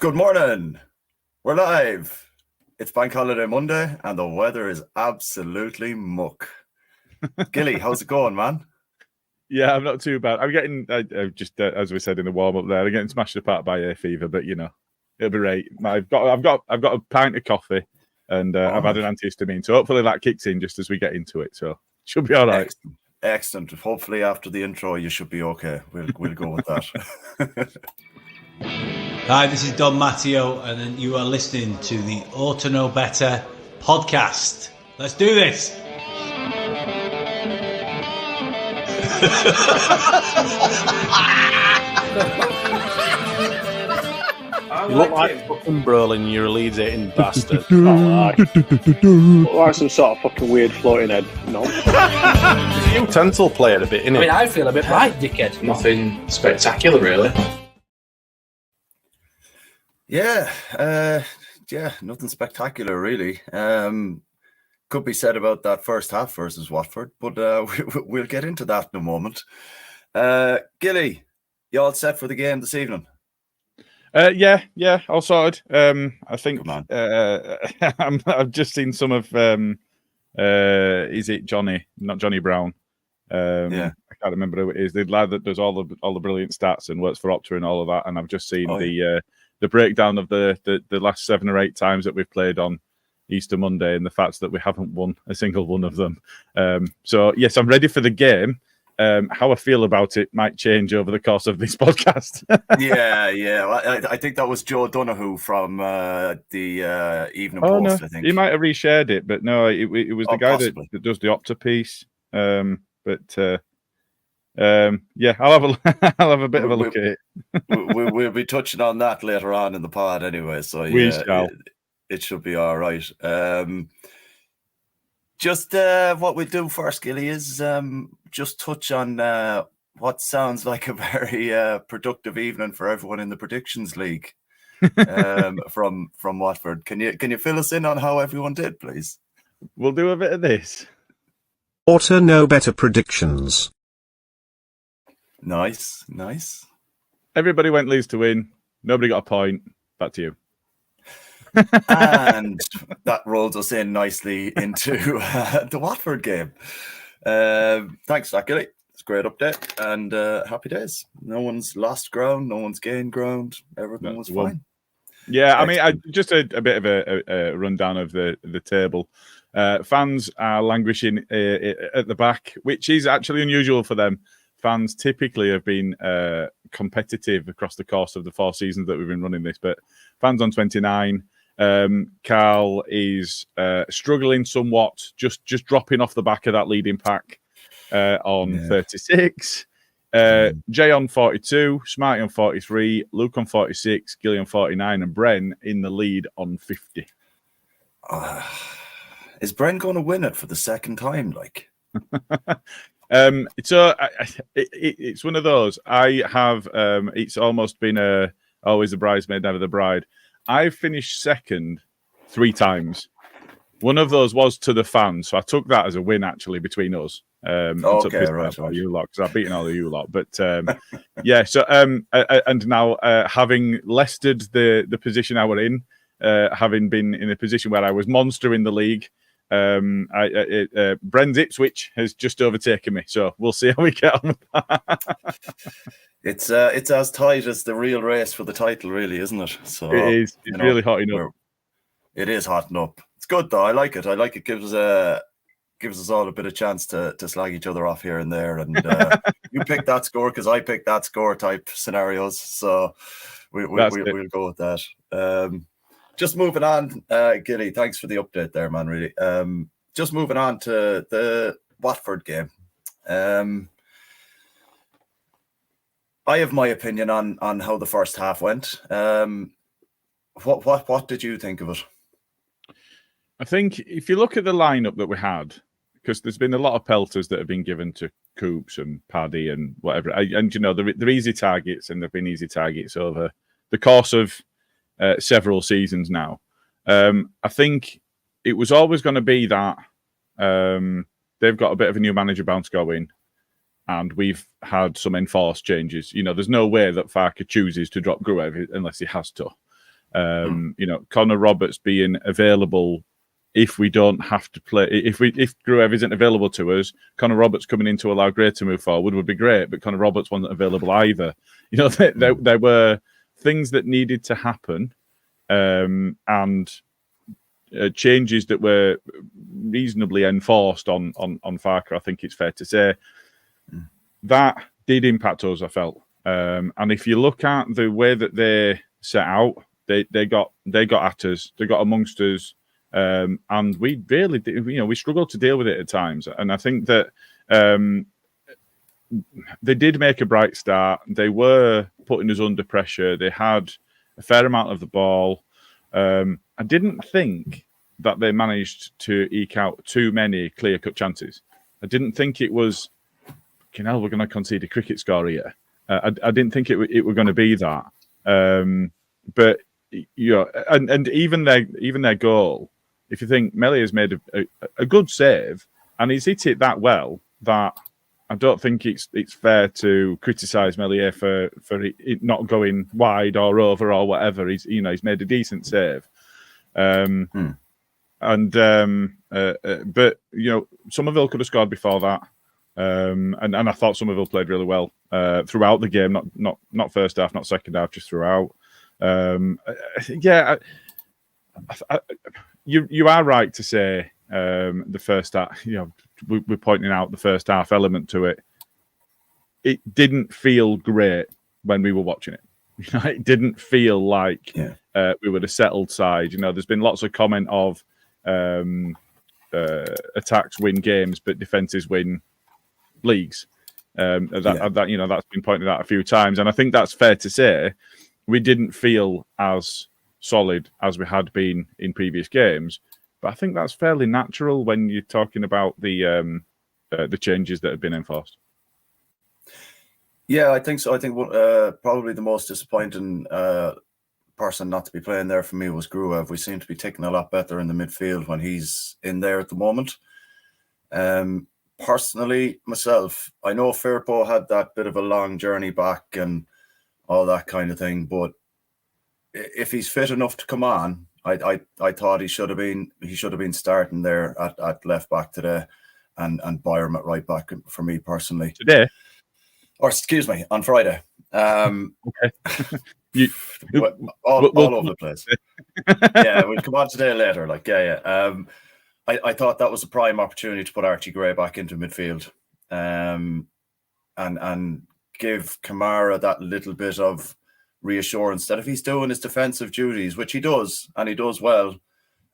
Good morning. We're live. It's Bank Holiday Monday and the weather is absolutely muck. Gilly, how's it going, man? Yeah, I'm not too bad. I'm getting, just as we said in the warm up there, I'm getting smashed apart by hay fever, but it'll be right. I've got a pint of coffee, and I've had an antihistamine, so hopefully that kicks in just as we get into it. So should be all right. Excellent. Hopefully after the intro, you should be okay. We'll go with that. Hi, this is Don Matteo, and you are listening to the Ought to Know Better podcast. Let's do this. You look like fucking Brolin, you're a Leeds eating bastard. Look like some sort of fucking weird floating head. No. He's a utensil player a bit, innit? I mean, I feel a bit right, dickhead. Nothing spectacular, really. Yeah, nothing spectacular, really. Could be said about that first half versus Watford, but we'll get into that in a moment. Gilly, you all set for the game this evening? Yeah, all sorted. I think I've just seen some of is it Johnny? Not Johnny Brown. I can't remember who it is. The lad that does all the brilliant stats and works for Opta and all of that. And I've just seen the breakdown of the last 7 or 8 times that we've played on Easter Monday and the fact that we haven't won a single one of them. So yes, I'm ready for the game. How I feel about it might change over the course of this podcast. Yeah. Well, I think that was Joe Donoghue from the Evening Post. No. I think he might have reshared it, but no, it was the guy that does the Opta piece. I'll have a bit of a look at it. We'll be touching on that later on in the pod, anyway. So we shall. It should be all right. Just what we do first, Gilly, is just touch on what sounds like a very productive evening for everyone in the Predictions League from Watford. Can you fill us in on how everyone did, please? We'll do a bit of this. Ought to know better predictions. Nice. Everybody went Leeds to win. Nobody got a point. Back to you. And that rolls us in nicely into the Watford game. Thanks, Gilly. It's a great update and happy days. No one's lost ground, no one's gained ground. Everything was fine. Yeah, I mean, just a bit of a rundown of the table. Fans are languishing at the back, which is actually unusual for them. Fans typically have been competitive across the course of the 4 seasons that we've been running this, but fans on 29. Karl is struggling somewhat, just dropping off the back of that leading pack on 36. Jay on 42, Smarty on 43, Luke on 46, Gilly on 49, and Bren in the lead on 50. Is Bren going to win it for the second time? So it's one of those. I have. It's almost been always the bridesmaid, never the bride. I've finished second 3 times. One of those was to the fans, so I took that as a win actually between us. Okay, right. You lot, because I've beaten all of you lot. But yeah, so and now having lested the position I were in, having been in a position where I was monster in the league, Bren's Ipswich has just overtaken me. So we'll see how we get on with that. It's as tight as the real race for the title, really, isn't it? So it is. It's really hotting up. It is hotting up. It's good though. I like it. It gives us all a bit of chance to slag each other off here and there. And you pick that score because I picked that score type scenarios. So we'll go with that. Just moving on, Gilly. Thanks for the update there, man. Really. Just moving on to the Watford game. I have my opinion on how the first half went. What did you think of it? I think if you look at the lineup that we had, because there's been a lot of pelters that have been given to Coops and Paddy and whatever, and they're easy targets, and they've been easy targets over the course of several seasons now. I think it was always going to be that they've got a bit of a new manager bounce going. And we've had some enforced changes. There's no way that Farke chooses to drop Gruev unless he has to. Connor Roberts being available if we don't have to play. If Gruev isn't available to us, Connor Roberts coming in to allow Gray to move forward would be great. But Connor Roberts wasn't available either. There were things that needed to happen, and changes that were reasonably enforced on Farker. I think it's fair to say that did impact us. I felt, and if you look at the way that they set out, they got at us, they got amongst us, and we really did, we struggled to deal with it at times. And I think that they did make a bright start. They were putting us under pressure. They had a fair amount of the ball. I didn't think that they managed to eke out too many clear-cut chances. I didn't think it was, we're going to concede a cricket score here. I didn't think it were going to be that. But and even their goal, if you think Melior's made a good save and he's hit it that well that I don't think it's fair to criticise Melior for it not going wide or over or whatever. He's made a decent save. But Somerville could have scored before that, and I thought Somerville played really well throughout the game. Not first half, not second half, just throughout. You are right to say the first half. We're pointing out the first half element to it. It didn't feel great when we were watching it. It didn't feel like we were a settled side. There's been lots of comment of attacks win games, but defenses win leagues. That's been pointed out a few times, and I think that's fair to say. We didn't feel as solid as we had been in previous games, but I think that's fairly natural when you're talking about the changes that have been enforced. Yeah, I think so. I think probably the most disappointing person not to be playing there for me was Gruev. We seem to be ticking a lot better in the midfield when he's in there at the moment. Personally, myself, I know Firpo had that bit of a long journey back and all that kind of thing, but if he's fit enough to come on, I thought he should have been starting there at left back today, and Byram at right back for me personally today. Or excuse me, on Friday. Okay. all over the place. Yeah, we'll come on today later. I thought that was a prime opportunity to put Archie Gray back into midfield, and give Kamara that little bit of reassurance that if he's doing his defensive duties, which he does, and he does well,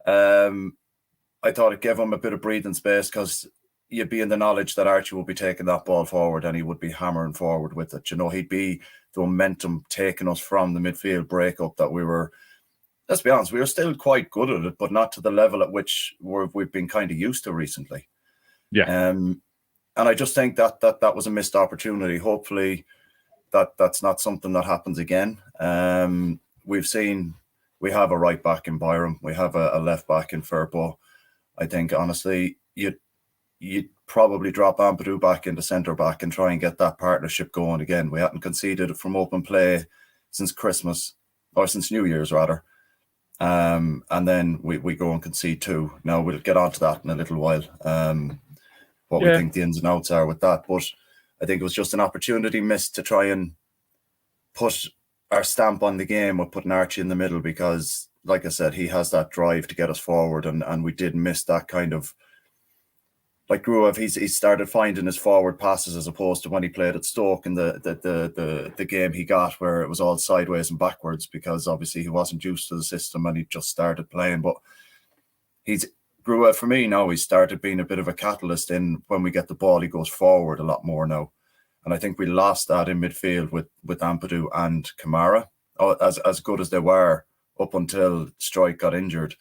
I thought it gave him a bit of breathing space, because you'd be in the knowledge that Archie would be taking that ball forward and he would be hammering forward with it. He'd be the momentum taking us from the midfield breakup that we were, let's be honest, we were still quite good at it, but not to the level at which we've been kind of used to recently. Yeah. And I just think that was a missed opportunity. Hopefully that's not something that happens again. We have a right back in Byram. We have a left back in Firpo. I think, honestly, you'd probably drop Ampadu back into centre back and try and get that partnership going again. We hadn't conceded from open play since Christmas, or since New Year's rather. And then we go and concede two. Now we'll get onto that in a little while. What we think the ins and outs are with that. But I think it was just an opportunity missed to try and put our stamp on the game with putting Archie in the middle, because, like I said, he has that drive to get us forward, and we did miss that kind of, like Gruev, he started finding his forward passes as opposed to when he played at Stoke in the game he got, where it was all sideways and backwards, because obviously he wasn't used to the system and he just started playing. But Gruev, for me now, he started being a bit of a catalyst in when we get the ball, he goes forward a lot more now. And I think we lost that in midfield with Ampadu and Kamara, as good as they were up until Strike got injured.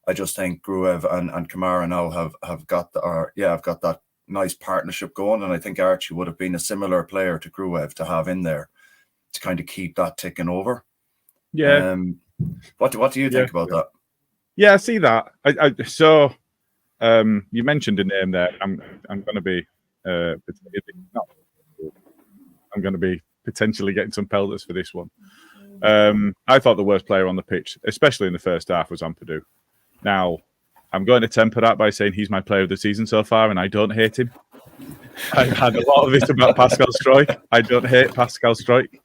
I just think Gruev and Kamara now have got that nice partnership going, and I think Archie would have been a similar player to Gruev to have in there to kind of keep that ticking over. Yeah. What do you think about that? Yeah, I see that. So you mentioned a name there. I'm going to be I'm going to be potentially getting some pelters for this one. I thought the worst player on the pitch, especially in the first half, was Ampadu. Now, I'm going to temper that by saying he's my player of the season so far, and I don't hate him. I've had a lot of this about Pascal Struijk. I don't hate Pascal Struijk.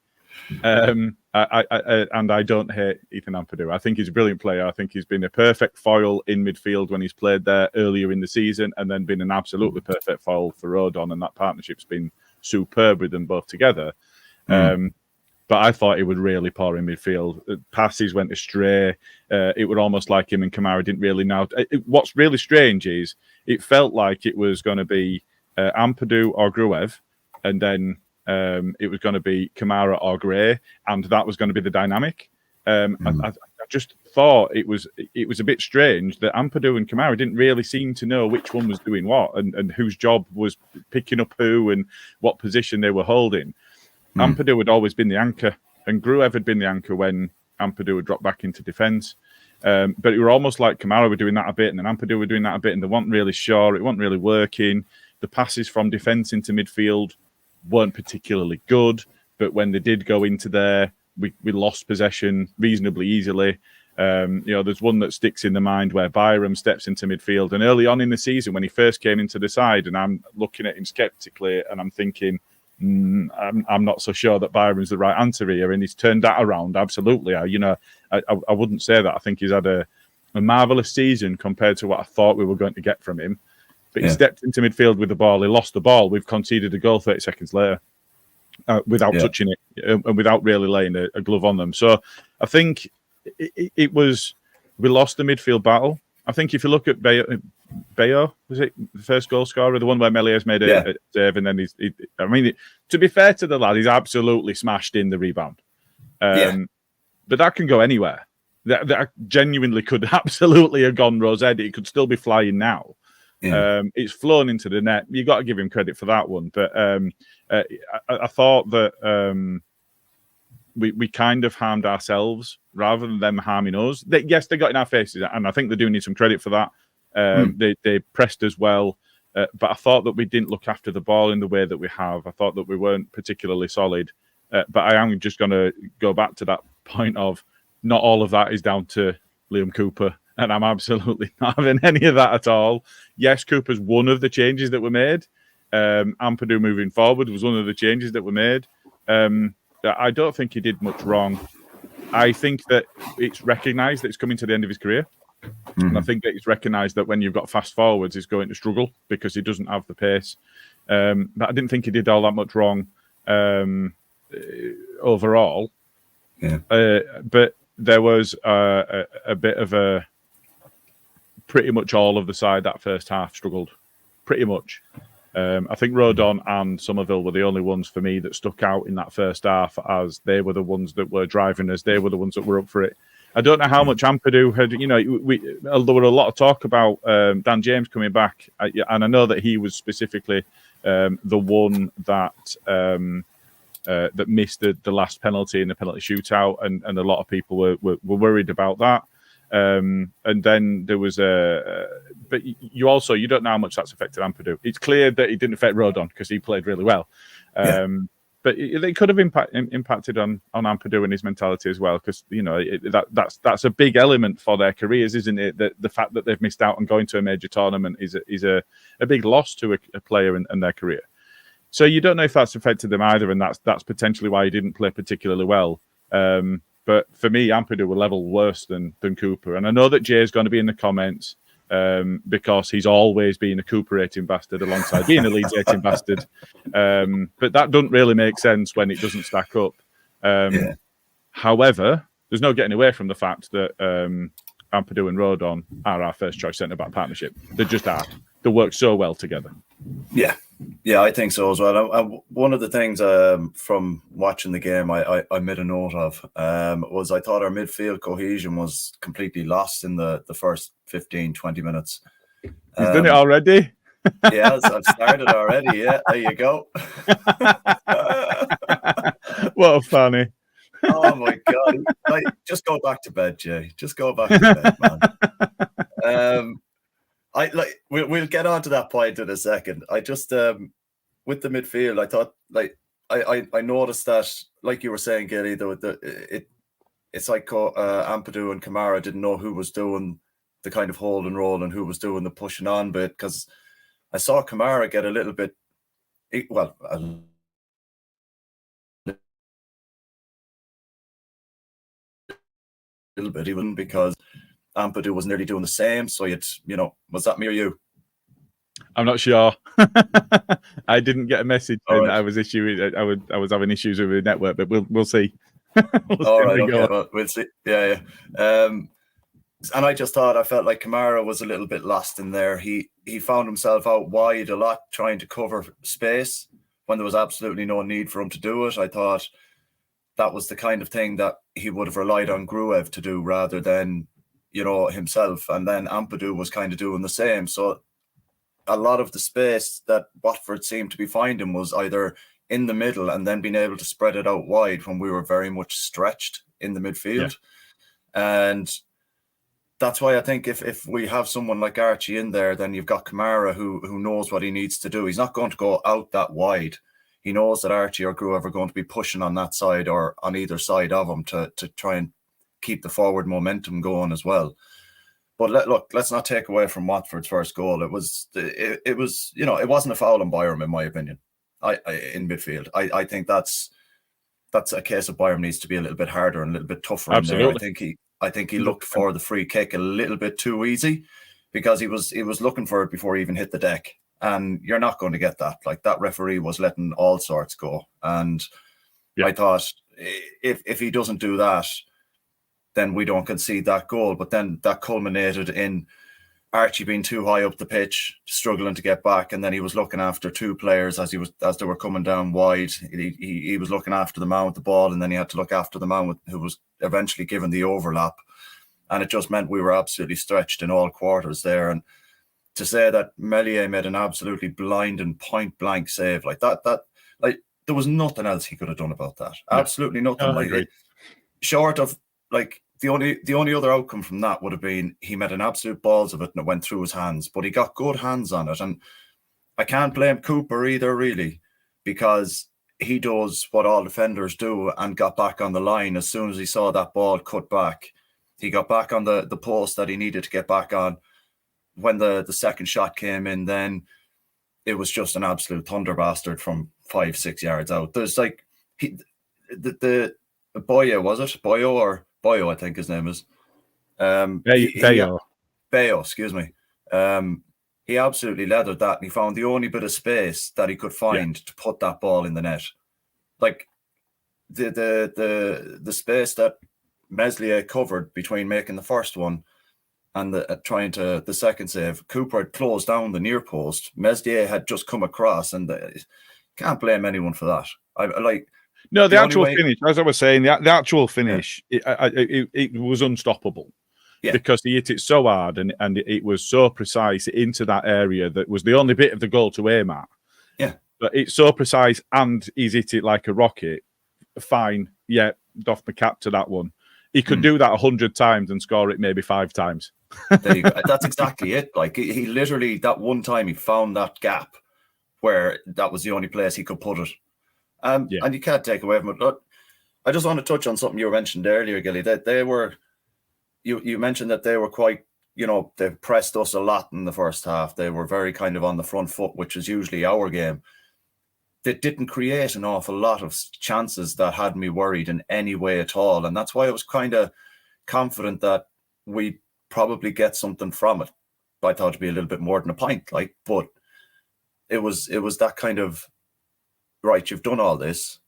And I don't hate Ethan Ampadu. I think he's a brilliant player. I think he's been a perfect foil in midfield when he's played there earlier in the season, and then been an absolutely perfect foil for Rodon, and that partnership's been superb with them both together. But I thought he would really poor in midfield. Passes went astray. It was almost like him and Kamara didn't really know. What's really strange is it felt like it was going to be Ampadu or Gruev, and then it was going to be Kamara or Gray, and that was going to be the dynamic. I just thought it was a bit strange that Ampadu and Kamara didn't really seem to know which one was doing what and whose job was picking up who and what position they were holding. Ampadu had always been the anchor, and Gruev had been the anchor when Ampadu would drop back into defence. But it were almost like Kamara were doing that a bit, and then Ampadu were doing that a bit, and they weren't really sure. It wasn't really working. The passes from defence into midfield weren't particularly good, but when they did go into there, we lost possession reasonably easily. There's one that sticks in the mind where Byram steps into midfield, and early on in the season when he first came into the side, and I'm looking at him sceptically, and I'm thinking, I'm not so sure that Byram's the right answer here, and he's turned that around absolutely. I wouldn't say that. I think he's had a marvellous season compared to what I thought we were going to get from him. But he stepped into midfield with the ball. He lost the ball. We've conceded a goal 30 seconds later without touching it and without really laying a glove on them. So I think it was we lost the midfield battle. I think if you look at Bayo, was it the first goal scorer, the one where Melies made a save, and then to be fair to the lad, he's absolutely smashed in the rebound. But that can go anywhere. That genuinely could absolutely have gone Rosette. It could still be flying now. It's flown into the net. You got to give him credit for that one. But I thought that we kind of harmed ourselves rather than them harming us. They got in our faces, and I think they do need some credit for that. They pressed us well, but I thought that we didn't look after the ball in the way that we have. I thought that we weren't particularly solid. But I am just going to go back to that point of not all of that is down to Liam Cooper, and I'm absolutely not having any of that at all. Yes, Cooper's one of the changes that were made. Ampadu moving forward was one of the changes that were made. I don't think he did much wrong. I think that it's recognised that it's coming to the end of his career. And I think that it's recognised that when you've got fast forwards, he's going to struggle because he doesn't have the pace. But I didn't think he did all that much wrong overall. But there was a bit of a... Pretty much all of the side that first half struggled. Pretty much. I think Rodon and Somerville were the only ones for me that stuck out in that first half, as they were the ones that were driving us. They were the ones that were up for it. I don't know how much Ampadu had, there were a lot of talk about Dan James coming back, and I know that he was specifically the one that that missed the last penalty in the penalty shootout, and a lot of people were worried about that. And then there was but you don't know how much that's affected Ampadu. It's clear that it didn't affect Rodon because he played really well. But it could have impacted on Ampadu and his mentality as well, because that's a big element for their careers, isn't it? The fact that they've missed out on going to a major tournament is a big loss to a player and their career. So you don't know if that's affected them either, and that's potentially why he didn't play particularly well. But for me, Ampadu were level worse than Cooper. And I know that Jay's going to be in the comments because he's always been a Cooper-hating bastard alongside being a Leeds-hating bastard. But that doesn't really make sense when it doesn't stack up. However, there's no getting away from the fact that Ampadu and Rodon are our first-choice centre-back partnership. They just are. They work so well together. Yeah, I think so as well. One of the things from watching the game I made a note of was I thought our midfield cohesion was completely lost in the first 15, 20 minutes. You've done it already? Yes, I've started already. Yeah, there you go. What a funny. Oh, my God. Just go back to bed, Jay. Just go back to bed, man. We'll get on to that point in a second. I just with the midfield, I thought I noticed that, like you were saying, Gilly, it's like Ampadu and Kamara didn't know who was doing the kind of hold and roll and who was doing the pushing on bit, because I saw Kamara get a little bit, well, a little bit even, because Ampadu was nearly doing the same. So was that me or you? I'm not sure. I didn't get a message saying that I was having issues with the network, but we'll see. All right, okay. Well, we'll see. Yeah. And I felt like Kamara was a little bit lost in there. He found himself out wide a lot, trying to cover space when there was absolutely no need for him to do it. I thought that was the kind of thing that he would have relied on Gruev to do rather than, himself. And then Ampadu was kind of doing the same. So a lot of the space that Watford seemed to be finding was either in the middle and then being able to spread it out wide when we were very much stretched in the midfield. Yeah. And that's why I think if we have someone like Archie in there, then you've got Kamara who knows what he needs to do. He's not going to go out that wide. He knows that Archie or Gruev are going to be pushing on that side or on either side of him to try and keep the forward momentum going as well. But let's not take away from Watford's first goal. It wasn't a foul on Byram, in my opinion. In midfield, I think that's a case of Byram needs to be a little bit harder and a little bit tougher. Absolutely. In there. I think he looked for the free kick a little bit too easy, because he was looking for it before he even hit the deck, and you're not going to get that. Like, that referee was letting all sorts go, and I thought if he doesn't do that, then we don't concede that goal. But then that culminated in Archie being too high up the pitch, struggling to get back, and then he was looking after two players as they were coming down wide. He was looking after the man with the ball, and then he had to look after the man who was eventually given the overlap, and it just meant we were absolutely stretched in all quarters there. And to say that Meslier made an absolutely blind and point blank save like that, like, there was nothing else he could have done about that. No. Absolutely nothing. Short of, like, the only other outcome from that would have been he made an absolute balls of it and it went through his hands, but he got good hands on it. And I can't blame Cooper either, really, because he does what all defenders do and got back on the line as soon as he saw that ball cut back. He got back on the post that he needed to get back on. When the second shot came in, then it was just an absolute thunder bastard from 5-6 yards out. There's like the Boyo, was it? Boyo, I think his name is. Bayo, excuse me. He absolutely leathered that, and he found the only bit of space that he could find to put that ball in the net. Like, the space that Meslier covered between making the first one and the second save, Cooper had closed down the near post. Meslier had just come across, and can't blame anyone for that. The actual finish, as I was saying, the actual finish, it was unstoppable. Yeah. Because he hit it so hard and it was so precise into that area that was the only bit of the goal to aim at. Yeah. But it's so precise and he's hit it like a rocket. Fine. Yeah, doff my cap to that one. He could do that 100 times and score it maybe 5 times. There you go. That's exactly it. Like, he literally, that one time he found that gap where that was the only place he could put it. And you can't take away from it. Look, I just want to touch on something you mentioned earlier, Gilly, that they were, you mentioned that they were quite, they pressed us a lot in the first half. They were very kind of on the front foot, which is usually our game. They didn't create an awful lot of chances that had me worried in any way at all. And that's why I was kind of confident that we'd probably get something from it. I thought it'd be a little bit more than a pint, but it was that kind of, right, you've done all this.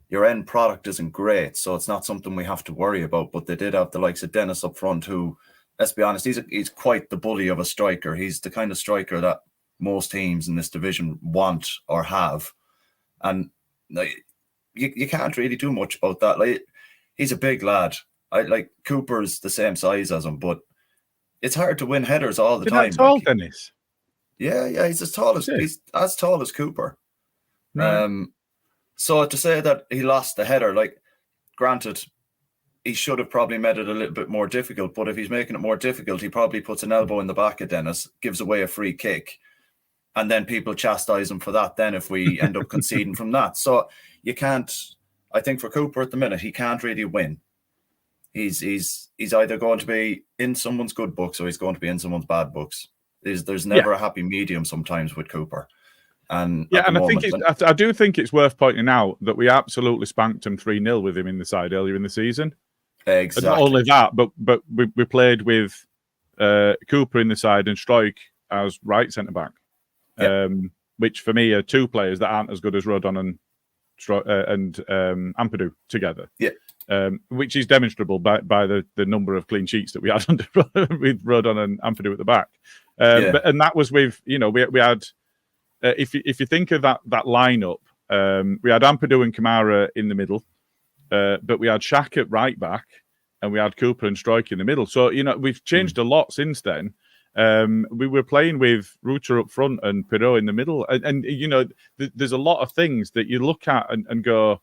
Your end product isn't great, so it's not something we have to worry about. But they did have the likes of Dennis up front, who, let's be honest, he's quite the bully of a striker. He's the kind of striker that most teams in this division want or have. And you can't really do much about that. Like, he's a big lad. Cooper's the same size as him, but it's hard to win headers all the time. Tall, Dennis. Yeah, he's as tall as Cooper. Right. So to say that he lost the header, granted, he should have probably made it a little bit more difficult, but if he's making it more difficult, he probably puts an elbow in the back of Dennis, gives away a free kick, and then people chastise him for that then if we end up conceding from that. So you can't, I think for Cooper at the minute, he can't really win. he's either going to be in someone's good books or he's going to be in someone's bad books. There's never a happy medium sometimes with Cooper. And I do think it's worth pointing out that we absolutely spanked him 3-0 with him in the side earlier in the season. Exactly. And not only that, but we played with Cooper in the side and Struijk as right centre back, which for me are two players that aren't as good as Rodon and Ampadu together. Yeah. Which is demonstrable by the number of clean sheets that we had under with Rodon and Ampadu at the back. And that was with, we had, if you think of that lineup, we had Ampadu and Kamara in the middle, but we had Shaq at right back, and we had Cooper and Struijk in the middle. So, we've changed a lot since then. We were playing with Ruter up front and Pirot in the middle. And there's a lot of things that you look at and go,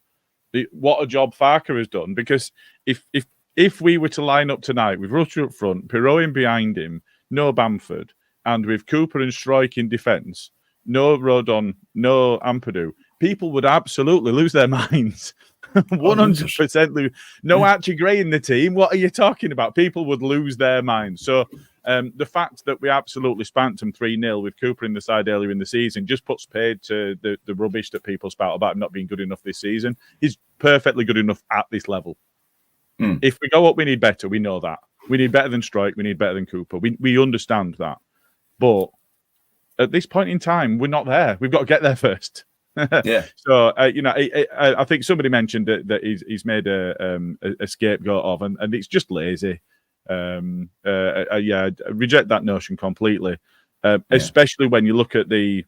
what a job Farker has done. Because if we were to line up tonight with Ruter up front, Pirot in behind him, no Bamford, and with Cooper and Struijk in defence, no Rodon, no Ampadu, people would absolutely lose their minds. 100% lose. No Archie Gray in the team. What are you talking about? People would lose their minds. So the fact that we absolutely spanked them 3-0 with Cooper in the side earlier in the season just puts paid to the rubbish that people spout about him not being good enough this season. He's perfectly good enough at this level. If we go up, we need better. We know that. We need better than Struijk. We need better than Cooper. We understand that. But at this point in time, we're not there. We've got to get there first. Yeah. So I think somebody mentioned that he's made a scapegoat of, and it's just lazy. I reject that notion completely. Especially when you look at the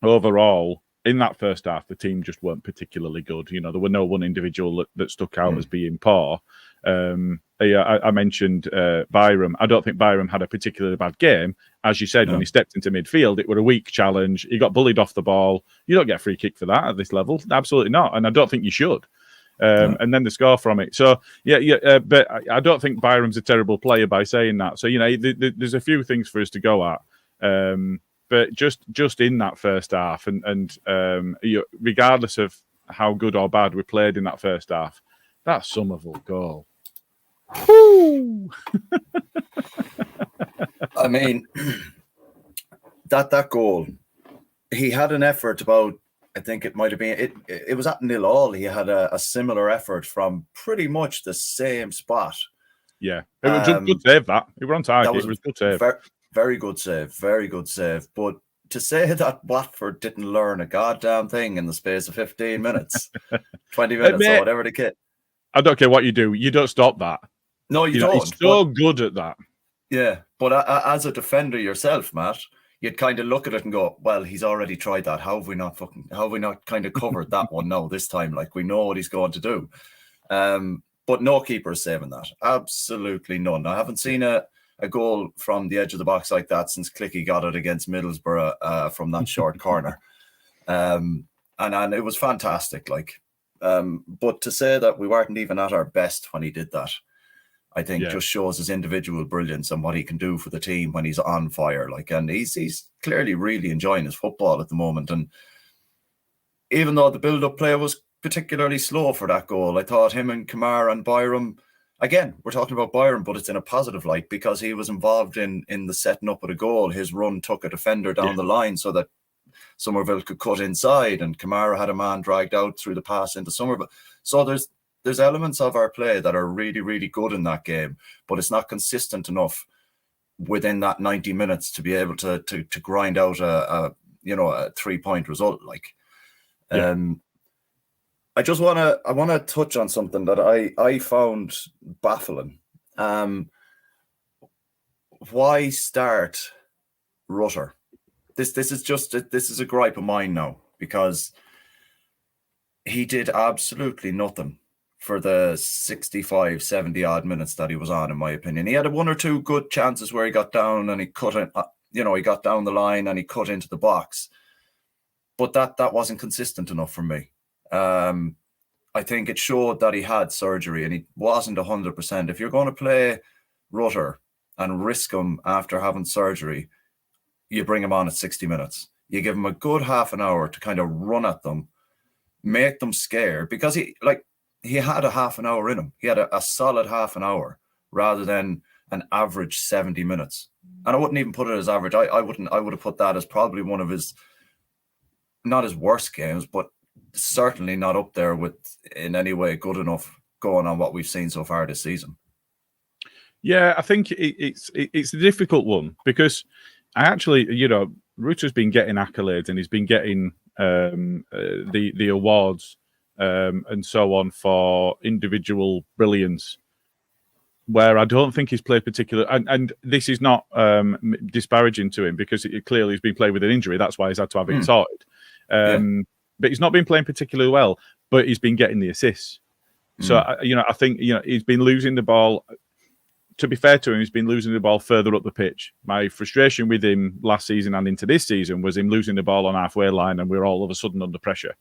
overall in that first half, the team just weren't particularly good. There were no one individual that stuck out as being poor. I mentioned Byram. I don't think Byram had a particularly bad game. As you said, when he stepped into midfield, it was a weak challenge. He got bullied off the ball. You don't get a free kick for that at this level. Absolutely not. And I don't think you should. And then the score from it. So, but I don't think Byram's a terrible player by saying that. So, there's a few things for us to go at. But just in that first half, and regardless of how good or bad we played in that first half, that Somerville goal. Woo! I mean, that goal, he had an effort about, I think it might have been, it was at 0-0. He had a similar effort from pretty much the same spot. Yeah, it was a good save that. It was on target. It was a good save. Very good save. Very good save. But to say that Watford didn't learn a goddamn thing in the space of 15 minutes, 20 minutes, or whatever the kid. I don't care what you do. You don't stop that. No, you don't. He's so good at that. Yeah, but as a defender yourself, Matt, you'd kind of look at it and go, "Well, he's already tried that. How have we not kind of covered that one now this time? Like, we know what he's going to do." But no keeper is saving that. Absolutely none. I haven't seen a goal from the edge of the box like that since Clicky got it against Middlesbrough from that short corner. And it was fantastic. But to say that we weren't even at our best when he did that, I think just shows his individual brilliance and what he can do for the team when he's on fire. And he's clearly really enjoying his football at the moment. And even though the build-up play was particularly slow for that goal, I thought him and Kamara and Byram, again, we're talking about Byram, but it's in a positive light because he was involved in the setting up of the goal. His run took a defender down the line so that Somerville could cut inside, and Kamara had a man dragged out through the pass into Somerville. So there's elements of our play that are really, really good in that game, but it's not consistent enough within that 90 minutes to be able to grind out a 3-point result. I want to touch on something that I found baffling. Why start Rutter? This is a gripe of mine now, because he did absolutely nothing for the 65, 70 odd minutes that he was on, in my opinion. He had one or two good chances where he got down and he cut it, he got down the line and he cut into the box. But that wasn't consistent enough for me. I think it showed that he had surgery and he wasn't 100%. If you're going to play Rutter and risk him after having surgery, you bring him on at 60 minutes. You give him a good half an hour to kind of run at them, make them scared, because he had a half an hour in him. He had a solid half an hour rather than an average 70 minutes. And I wouldn't even put it as average. I would have put that as probably one of his, not his worst games, but certainly not up there with in any way good enough going on what we've seen so far this season. Yeah, I think it's a difficult one because I actually, Rutter's been getting accolades and he's been getting the awards and so on for individual brilliance, where I don't think he's played particular. And this is not disparaging to him because it clearly he's been playing with an injury. That's why he's had to have it sorted. But he's not been playing particularly well, but he's been getting the assists. So, I think, he's been losing the ball. To be fair to him, he's been losing the ball further up the pitch. My frustration with him last season and into this season was him losing the ball on halfway line and we're all of a sudden under pressure.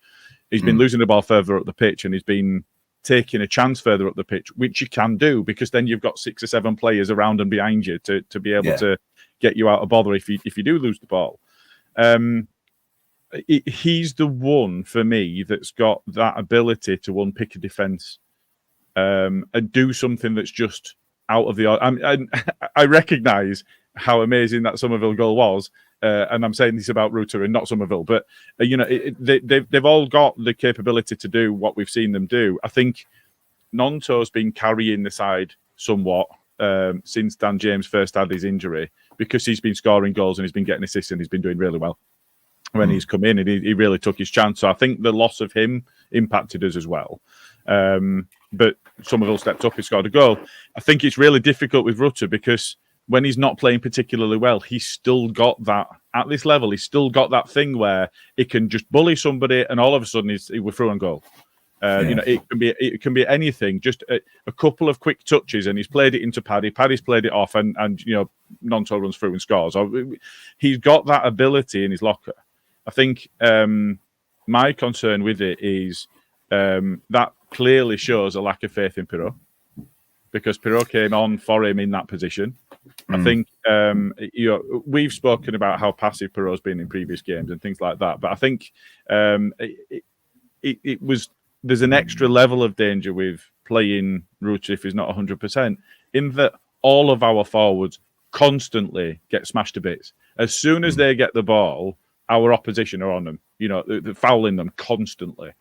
He's been losing the ball further up the pitch and he's been taking a chance further up the pitch, which you can do because then you've got 6 or 7 players around and behind you to be able to get you out of bother if you do lose the ball. He's the one for me that's got that ability to unpick a defence and do something that's just out of the. I recognise how amazing that Somerville goal was, and I'm saying this about Rutter and not Somerville, but they've all got the capability to do what we've seen them do. I think Nonto's been carrying the side somewhat since Dan James first had his injury because he's been scoring goals and he's been getting assists and he's been doing really well when he's come in and he really took his chance. So I think the loss of him impacted us as well. But Somerville stepped up, he scored a goal. I think it's really difficult with Rutter because when he's not playing particularly well, he's still got that, at this level, he's still got that thing where he can just bully somebody and all of a sudden we're through and goal. It can be anything, just a couple of quick touches and he's played it into Paddy. Paddy's played it off and Nonto runs through and scores. He's got that ability in his locker. I think my concern with it is that clearly shows a lack of faith in Pirot because Pirot came on for him in that position. I think we've spoken about how passive Pirot's been in previous games and things like that, but I think there's an extra level of danger with playing Rutter if he's not 100%, in that all of our forwards constantly get smashed to bits. As soon as they get the ball, our opposition are on them, they're fouling them constantly.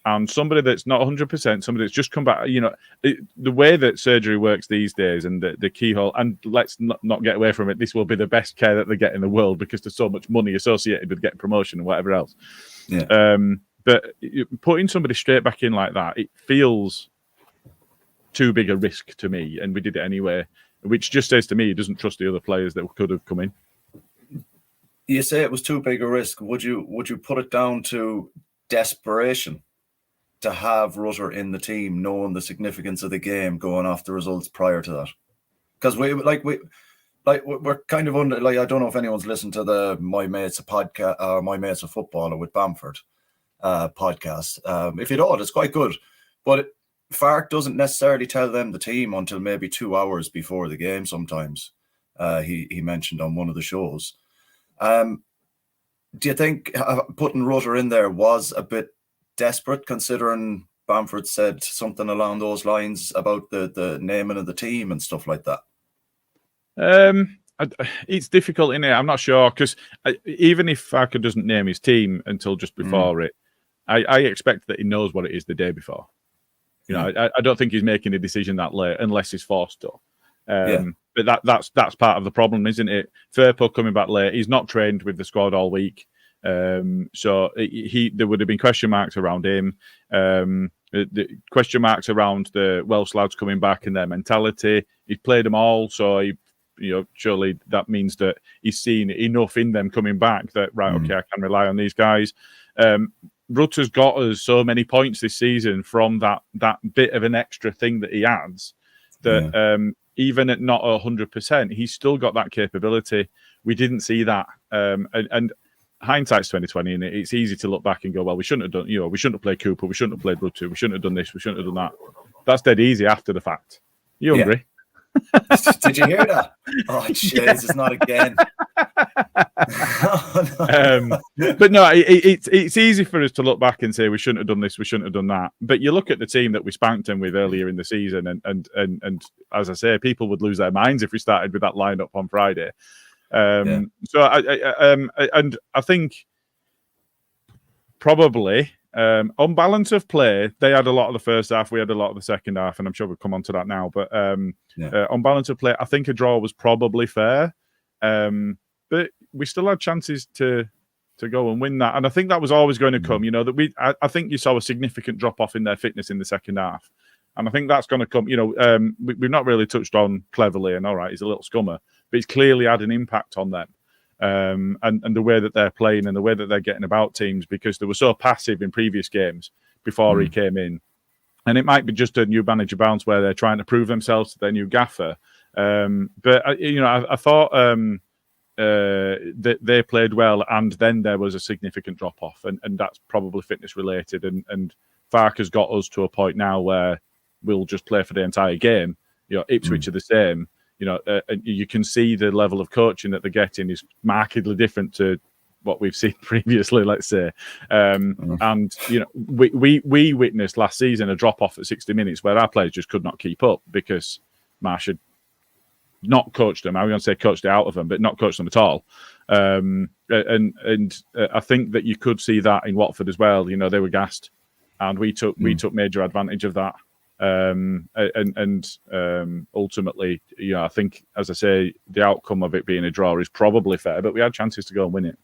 And somebody that's not 100%, somebody that's just come back, the way that surgery works these days and the keyhole, and let's not get away from it, this will be the best care that they get in the world because there's so much money associated with getting promotion and whatever else. Yeah. But putting somebody straight back in like that, it feels too big a risk to me. And we did it anyway, which just says to me he doesn't trust the other players that could have come in. You say it was too big a risk. Would you put it down to desperation to have Rutter in the team, knowing the significance of the game, going off the results prior to that? Because we're kind of under, I don't know if anyone's listened to the My Mate's a Podcast or My Mate's a Footballer with Bamford podcast. If you don't, it's quite good. But Fark doesn't necessarily tell them the team until maybe 2 hours before the game sometimes. He mentioned on one of the shows. Do you think putting Rutter in there was a bit desperate, considering Bamford said something along those lines about the naming of the team and stuff like that? It's difficult in it. I'm not sure because even if Farker doesn't name his team until just before it, I expect that he knows what it is the day before. I don't think he's making a decision that late unless he's forced to. But that's part of the problem, isn't it? Firpo coming back late. He's not trained with the squad all week. So there would have been question marks around him. The question marks around the Welsh lads coming back and their mentality. He's played them all, so surely that means that he's seen enough in them coming back that okay, I can rely on these guys. Rutter's got us so many points this season from that bit of an extra thing that he adds that even at not 100%, he's still got that capability. We didn't see that, and hindsight's 2020, and it's easy to look back and go, well, we shouldn't have done, we shouldn't have played Cooper, we shouldn't have played Rutter, we shouldn't have done this, we shouldn't have done that. That's dead easy after the fact. You hungry? Did you hear that? Oh, Jesus, not again. But no, it's easy for us to look back and say we shouldn't have done this, we shouldn't have done that. But you look at the team that we spanked them with earlier in the season, and as I say, people would lose their minds if we started with that lineup on Friday. So I think probably on balance of play, they had a lot of the first half, we had a lot of the second half, and I'm sure we'll come on to that now. But on balance of play, I think a draw was probably fair. But we still had chances to go and win that, and I think that was always going to come. You know that I think you saw a significant drop off in their fitness in the second half, and I think that's going to come. You know, we've not really touched on Cleverly, and all right, he's a little scummer, but he's clearly had an impact on them, and the way that they're playing and the way that they're getting about teams, because they were so passive in previous games before he came in, and it might be just a new manager bounce where they're trying to prove themselves to their new gaffer. But I thought. They played well, and then there was a significant drop off, and that's probably fitness related. And Farke's got us to a point now where we'll just play for the entire game. You know, Ipswich are the same. You know, you can see the level of coaching that they're getting is markedly different to what we've seen previously. Let's say, and you know, we witnessed last season a drop off at 60 minutes where our players just could not keep up because Marsh had not coached them. I was going to say coached it out of them, but not coached them at all. And I think that you could see that in Watford as well. You know, they were gassed, and we took major advantage of that. Ultimately, you know, I think, as I say, the outcome of it being a draw is probably fair, but we had chances to go and win it.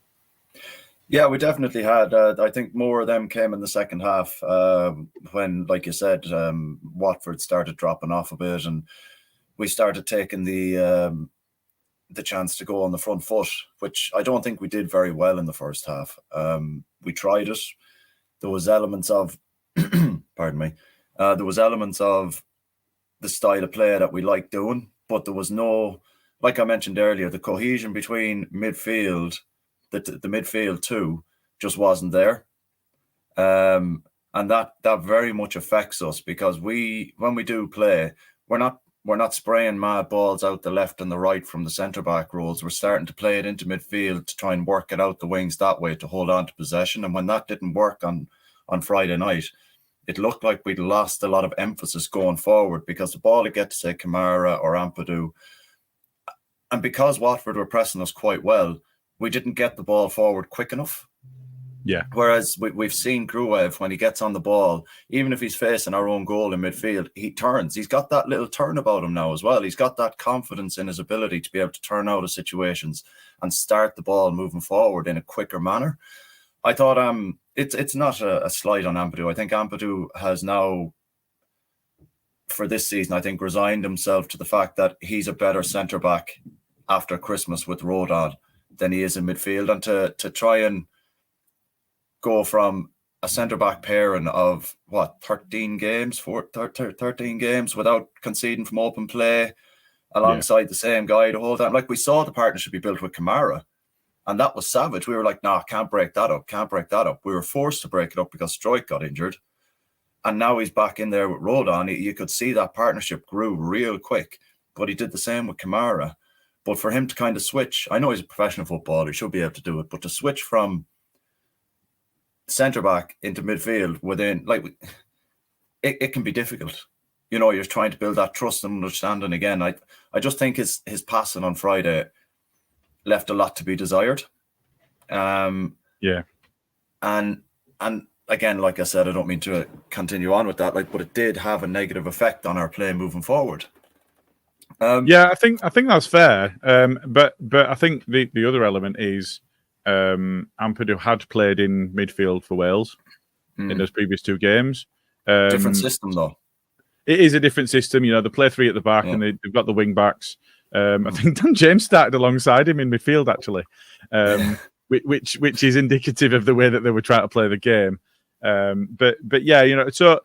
Yeah, we definitely had. I think more of them came in the second half when, like you said, Watford started dropping off a bit, and we started taking the chance to go on the front foot, which I don't think we did very well in the first half. We tried it. There was elements of, pardon me, there was elements of the style of play that we liked doing, but there was no, like I mentioned earlier, the cohesion between midfield, the midfield too, just wasn't there. And that very much affects us, because when we do play, we're not spraying mad balls out the left and the right from the centre-back roles. We're starting to play it into midfield to try and work it out the wings that way to hold on to possession. And when that didn't work on Friday night, it looked like we'd lost a lot of emphasis going forward, because the ball would get to, say, Kamara or Ampadu. And because Watford were pressing us quite well, we didn't get the ball forward quick enough. Yeah. Whereas we've seen Gruev, when he gets on the ball, even if he's facing our own goal in midfield, he turns. He's got that little turn about him now as well. He's got that confidence in his ability to be able to turn out of situations and start the ball moving forward in a quicker manner. I thought it's not a slight on Ampadu. I think Ampadu has now, for this season, I think resigned himself to the fact that he's a better centre-back after Christmas with Rodon than he is in midfield. And to try and go from a centre-back pairing of 13 games without conceding from open play alongside the same guy the whole time. Like, we saw the partnership be built with Kamara, and that was savage. We were like, nah, can't break that up. We were forced to break it up because Stroik got injured, and now he's back in there with Rodon. You could see that partnership grew real quick, but he did the same with Kamara. But for him to kind of switch, I know he's a professional footballer, he should be able to do it, but to switch from centre-back into midfield within, like, it can be difficult. You know, you're trying to build that trust and understanding again. I just think his passing on Friday left a lot to be desired. And again, like I said, I don't mean to continue on with that, but it did have a negative effect on our play moving forward. I think that's fair. But I think the other element is Ampadu had played in midfield for Wales in those previous two games. Different system, though. It is a different system. You know, they play three at the back, and they've got the wing backs. I think Dan James started alongside him in midfield, actually, which is indicative of the way that they were trying to play the game. But yeah, you know, so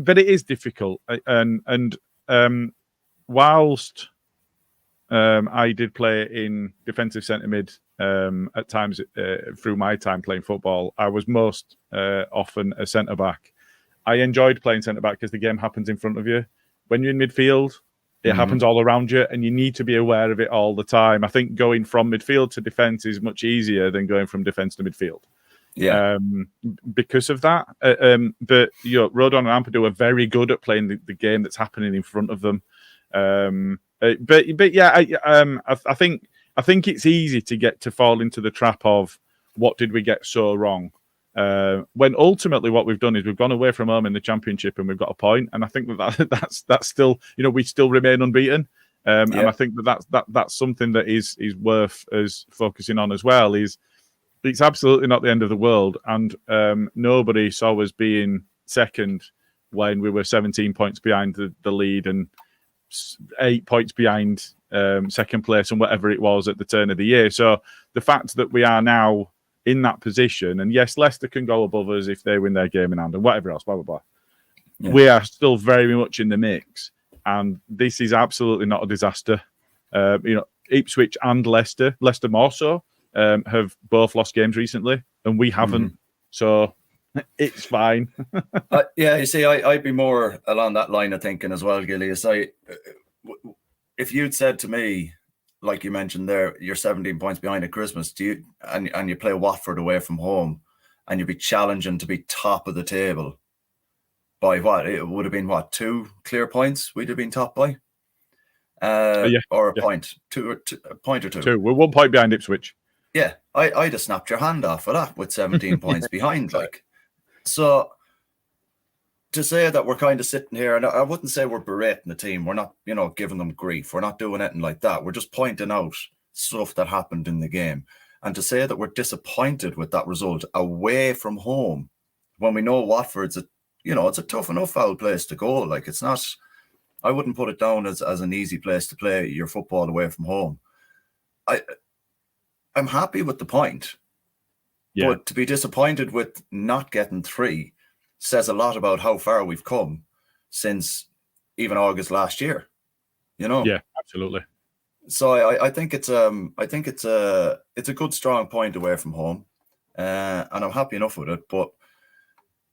but it is difficult, and whilst I did play in defensive centre mid at times through my time playing football, I was most often a centre back. I enjoyed playing centre back because the game happens in front of you. When you're in midfield, It happens all around you, and you need to be aware of it all the time. I think going from midfield to defence is much easier than going from defence to midfield. Yeah. Because of that. But Rodon and Ampadu are very good at playing the game that's happening in front of them. But yeah, I think it's easy to fall into the trap of what did we get so wrong. When ultimately what we've done is we've gone away from home in the Championship and we've got a point, and I think that's still, we still remain unbeaten, and I think that's something that is worth us focusing on as well. It's absolutely not the end of the world, and nobody saw us being second when we were 17 points behind the lead and 8 points behind second place and whatever it was at the turn of the year. So the fact that we are now in that position, and yes, Leicester can go above us if they win their game in hand and whatever else, blah, blah, blah. Yeah. We are still very much in the mix, and this is absolutely not a disaster. Ipswich and Leicester more so, have both lost games recently, and we haven't. So it's fine. Yeah, you see, I'd be more along that line of thinking as well, Gilly. If you'd said to me, like you mentioned there, you're 17 points behind at Christmas, and you play Watford away from home, and you'd be challenging to be top of the table by what? It would have been 2 clear points we'd have been top by? Or a point, a point or two. 2. We're 1 point behind Ipswich. Yeah, I'd have snapped your hand off for that with 17 points behind. So to say that we're kind of sitting here, and I wouldn't say we're berating the team. We're not, giving them grief. We're not doing anything like that. We're just pointing out stuff that happened in the game. And to say that we're disappointed with that result away from home, when we know Watford's it's a tough enough foul place to go. It's not, I wouldn't put it down as an easy place to play your football away from home. I'm happy with the point. Yeah. But to be disappointed with not getting 3 says a lot about how far we've come since even August last year. Yeah, absolutely. So I think it's a good strong point away from home, and I'm happy enough with it. But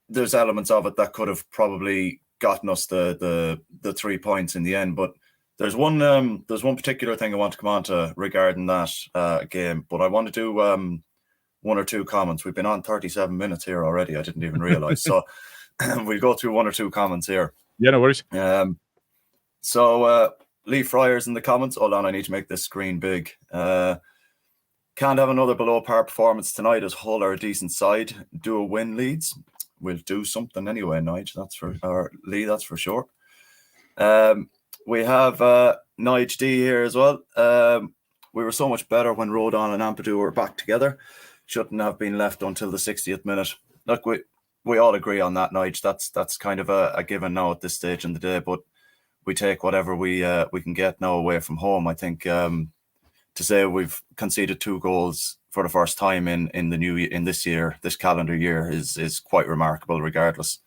there's elements of it that could have probably gotten us the 3 points in the end. But there's one particular thing I want to come on to regarding that game. But I want to do 1 or 2 comments. We've been on 37 minutes here already. I didn't even realize. So we'll go through 1 or 2 comments here. Yeah, no worries. So Lee Fryer's in the comments. Hold on, I need to make this screen big. Can't have another below par performance tonight as Hull are a decent side. Do a win, Leeds. We'll do something anyway, Lee, that's for sure. We have Nige D here as well. We were so much better when Rodon and Ampadu were back together. Shouldn't have been left until the 60th minute. Look, we all agree on that, Nige. That's kind of a given now at this stage in the day, but we take whatever we can get now away from home. I think to say we've conceded 2 goals for the first time in this calendar year is quite remarkable regardless.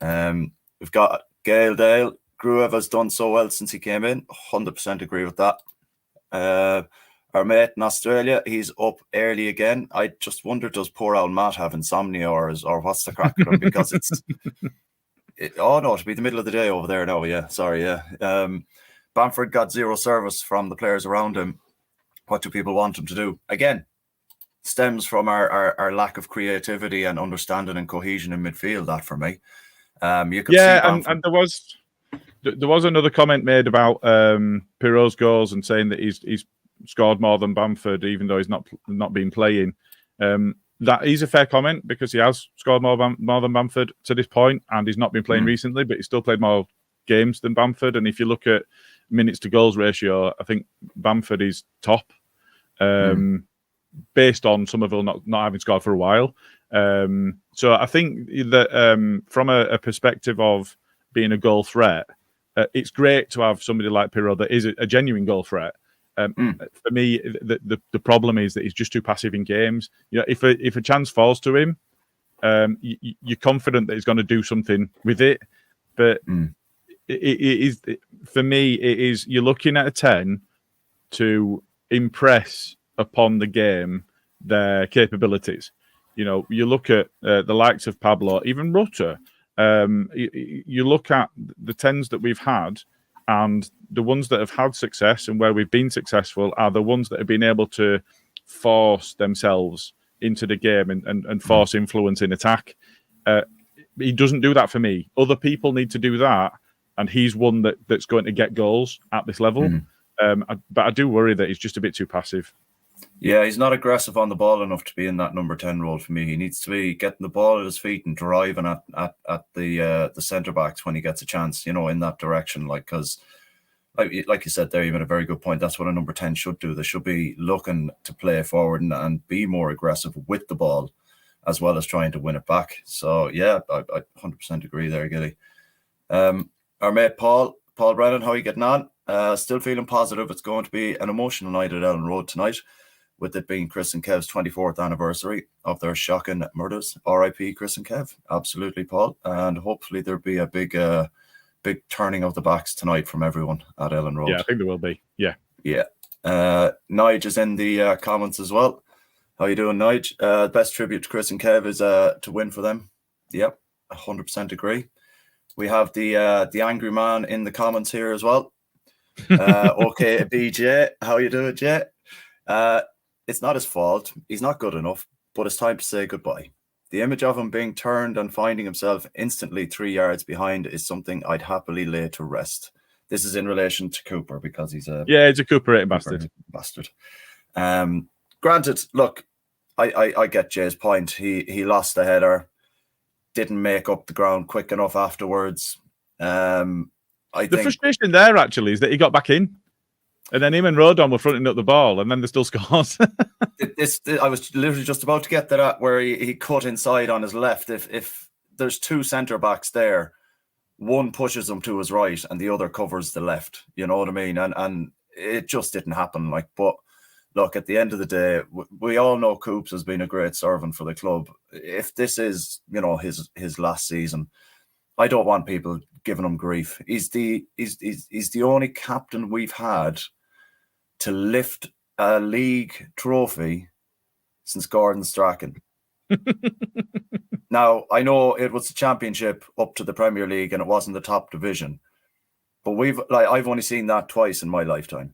We've got Gail Dale. Gruev has done so well since he came in. 100% agree with that. Our mate in Australia, he's up early again. I just wonder, does poor old Matt have insomnia or what's the crack with him? Because it'll be the middle of the day over there now. Yeah, sorry. Yeah. Bamford got 0 service from the players around him. What do people want him to do? Again, stems from our lack of creativity and understanding and cohesion in midfield. That for me. You could see and there was another comment made about Pirot's goals and saying that he's scored more than Bamford, even though he's not been playing. That is a fair comment because he has scored more than Bamford to this point, and he's not been playing recently, but he's still played more games than Bamford. And if you look at minutes to goals ratio, I think Bamford is top, based on Somerville not having scored for a while. So I think that from a perspective of being a goal threat, it's great to have somebody like Pirot that is a genuine goal threat. For me, the problem is that he's just too passive in games. If a chance falls to him, you're confident that he's going to do something with it. But it is, for me, it is you're looking at a 10 to impress upon the game their capabilities. You look at the likes of Pablo, even Rutter. You look at the 10s that we've had. And the ones that have had success and where we've been successful are the ones that have been able to force themselves into the game and force influence in attack. He doesn't do that for me. Other people need to do that, and he's one that's going to get goals at this level. But I do worry that he's just a bit too passive. Yeah, he's not aggressive on the ball enough to be in that number 10 role for me. He needs to be getting the ball at his feet and driving at the centre backs when he gets a chance, in that direction. Because like you said there, you made a very good point. That's what a number 10 should do. They should be looking to play forward and be more aggressive with the ball, as well as trying to win it back. So yeah, I 100% agree there, Gilly. Our mate Paul Brennan, how are you getting on? Still feeling positive. It's going to be an emotional night at Ellen Road tonight, with it being Chris and Kev's 24th anniversary of their shocking murders. R.I.P. Chris and Kev. Absolutely, Paul. And hopefully there'll be a big turning of the backs tonight from everyone at Ellen Road. Yeah, I think there will be. Yeah. Nige is in the comments as well. How you doing, Nige? Best tribute to Chris and Kev is to win for them. Yep, 100% agree. We have the angry man in the comments here as well. Okay, BJ, how you doing, Jay? It's not his fault. He's not good enough, but it's time to say goodbye. The image of him being turned and finding himself instantly 3 yards behind is something I'd happily lay to rest. This is in relation to Cooper, because he's a Cooperating bastard. Granted, look, I get Jay's point. He lost the header, didn't make up the ground quick enough afterwards. The frustration there actually is that he got back in, and then him and Rodon were fronting up the ball, and then they still scores. I was literally just about to get to that, where he cut inside on his left. If there's two centre backs there, one pushes him to his right and the other covers the left. You know what I mean? And it just didn't happen. But look, at the end of the day, we all know Coops has been a great servant for the club. If this is, his last season, I don't want people giving him grief. He's the only captain we've had to lift a league trophy since Gordon Strachan. Now, I know it was the championship up to the Premier League and it wasn't the top division, but I've only seen that twice in my lifetime.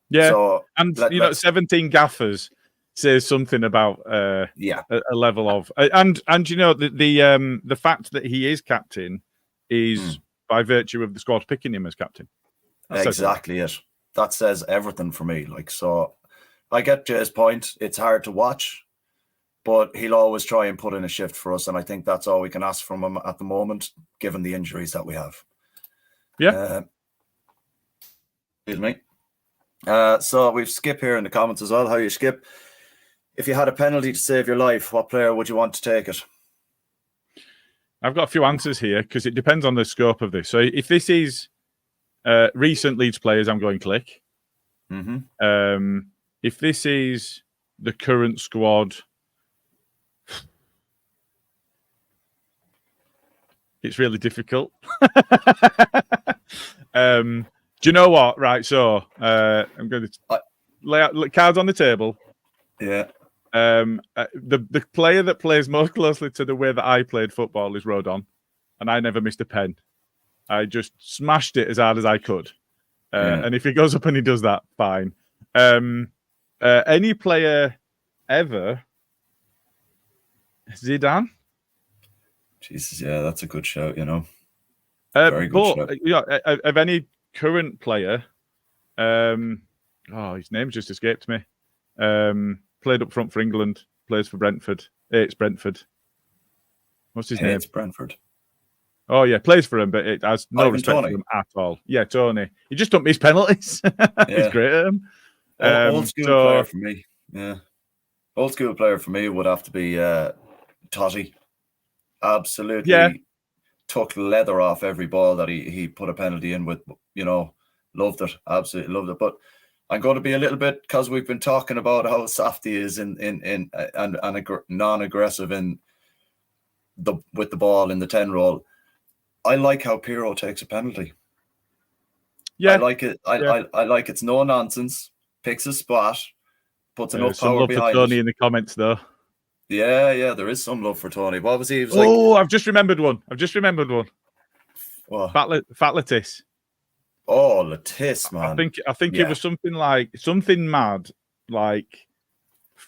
Yeah, so, and 17 gaffers says something about a level of and the fact that he is captain is by virtue of the squad picking him as captain. That's exactly it. That says everything for me. So I get Jay's point. It's hard to watch, but he'll always try and put in a shift for us, and I think that's all we can ask from him at the moment, given the injuries that we have. Yeah. Excuse me. So we've Skip here in the comments as well. How you, Skip? If you had a penalty to save your life, what player would you want to take it? I've got a few answers here because it depends on the scope of this. So if this is recent Leeds players, I'm going Click. Mm-hmm. If this is the current squad, it's really difficult. Do you know what? Right, so I'm going to lay out cards on the table. Yeah. The player that plays most closely to the way that I played football is Rodon, and I never missed a pen. I just smashed it as hard as I could. And if he goes up and he does that, fine. Any player ever? Zidane? Jesus, yeah, that's a good shout, Very good shout. Yeah, of any current player, his name's just escaped me. Played up front for England, plays for Brentford. It's Brentford. What's his name? It's Brentford. Oh, yeah, plays for him, but it has no respect for him at all. Yeah, Tony. He just don't miss penalties. He's great at them. Old school player for me. Yeah. Old school player for me would have to be Totti. Absolutely took leather off every ball that he put a penalty in with, loved it. Absolutely loved it. But I'm going to be a little bit, because we've been talking about how soft he is and non-aggressive with the ball in the 10 role. I like how Pirro takes a penalty. Yeah, I like it. I like it's no nonsense. Picks a spot, puts enough power behind it. Tony in the comments though. Yeah, there is some love for Tony. What was he? He was I've just remembered one. What? Fat Lettuce. Oh, Latisse, man. I think it was something mad, like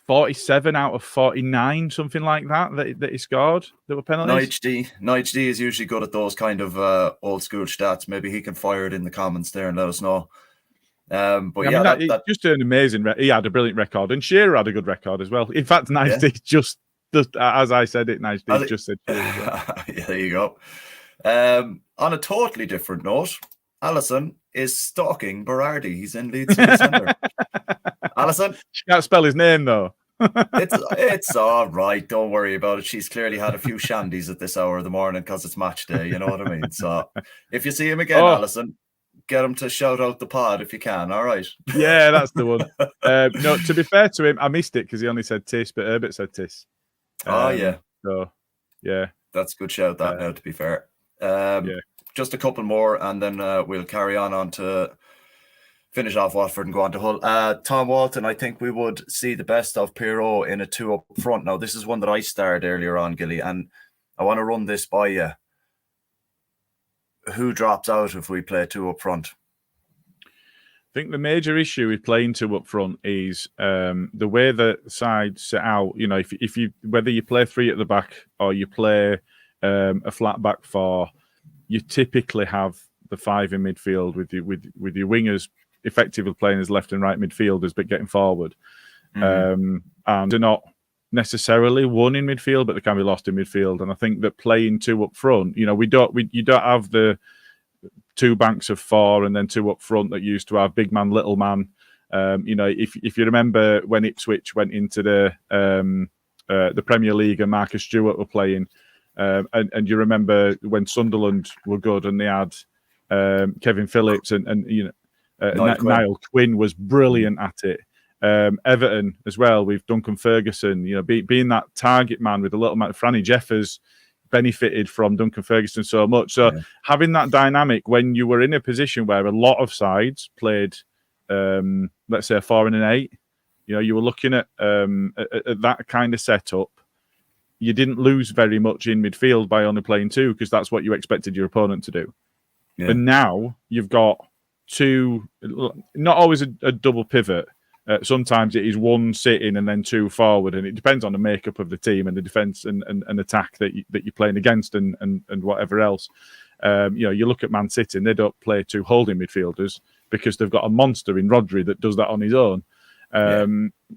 47 out of 49, something like that he scored. There were penalties. Nige D is usually good at those kind of old school stats. Maybe he can fire it in the comments there and let us know. But just an amazing. He had a brilliant record, and Shearer had a good record as well. In fact, Nige D just as I said it, Nige D just said. Yeah, there you go. On a totally different note, Alisson is stalking Berardi. He's in Leeds City Centre. Alisson, she can't spell his name though. It's all right. Don't worry about it. She's clearly had a few shandies at this hour of the morning because it's match day. You know what I mean? So if you see him again, Alisson, get him to shout out the pod if you can. All right. Yeah, that's the one. No, to be fair to him, I missed it because he only said Tiss, but Herbert said Tiss. Yeah. So yeah, that's a good shout. That now, to be fair. Just a couple more, and then we'll carry on to finish off Watford and go on to Hull. Tom Walton, I think we would see the best of Pirot in a 2 up front. Now, this is one that I starred earlier on, Gilly, and I want to run this by you. Who drops out if we play 2 up front? I think the major issue with playing 2 up front is the way the sides set out. You know, if you whether you play 3 at the back or you play a flat back 4, you typically have the 5 in midfield with your wingers effectively playing as left and right midfielders, but getting forward. And they're not necessarily won in midfield, but they can be lost in midfield. And I think that playing 2 up front, you know, you don't have the 2 banks of 4 and then 2 up front that used to have big man, little man. You know, if you remember when Ipswich went into the Premier League and Marcus Stewart were playing, and you remember when Sunderland were good and they had Kevin Phillips and you know Niall Quinn was brilliant at it. Everton as well with Duncan Ferguson, you know, being that target man with a little man. Franny Jeffers benefited from Duncan Ferguson so much. So having that dynamic when you were in a position where a lot of sides played, let's say a 4 and an 8, you know, you were looking at that kind of setup. You didn't lose very much in midfield by only playing 2 because that's what you expected your opponent to do. Yeah. And now you've got 2, not always a double pivot. Sometimes it is 1 sitting and then 2 forward, and it depends on the makeup of the team and the defence and attack that you're playing against and whatever else. You know, you look at Man City and they don't play 2 holding midfielders because they've got a monster in Rodri that does that on his own.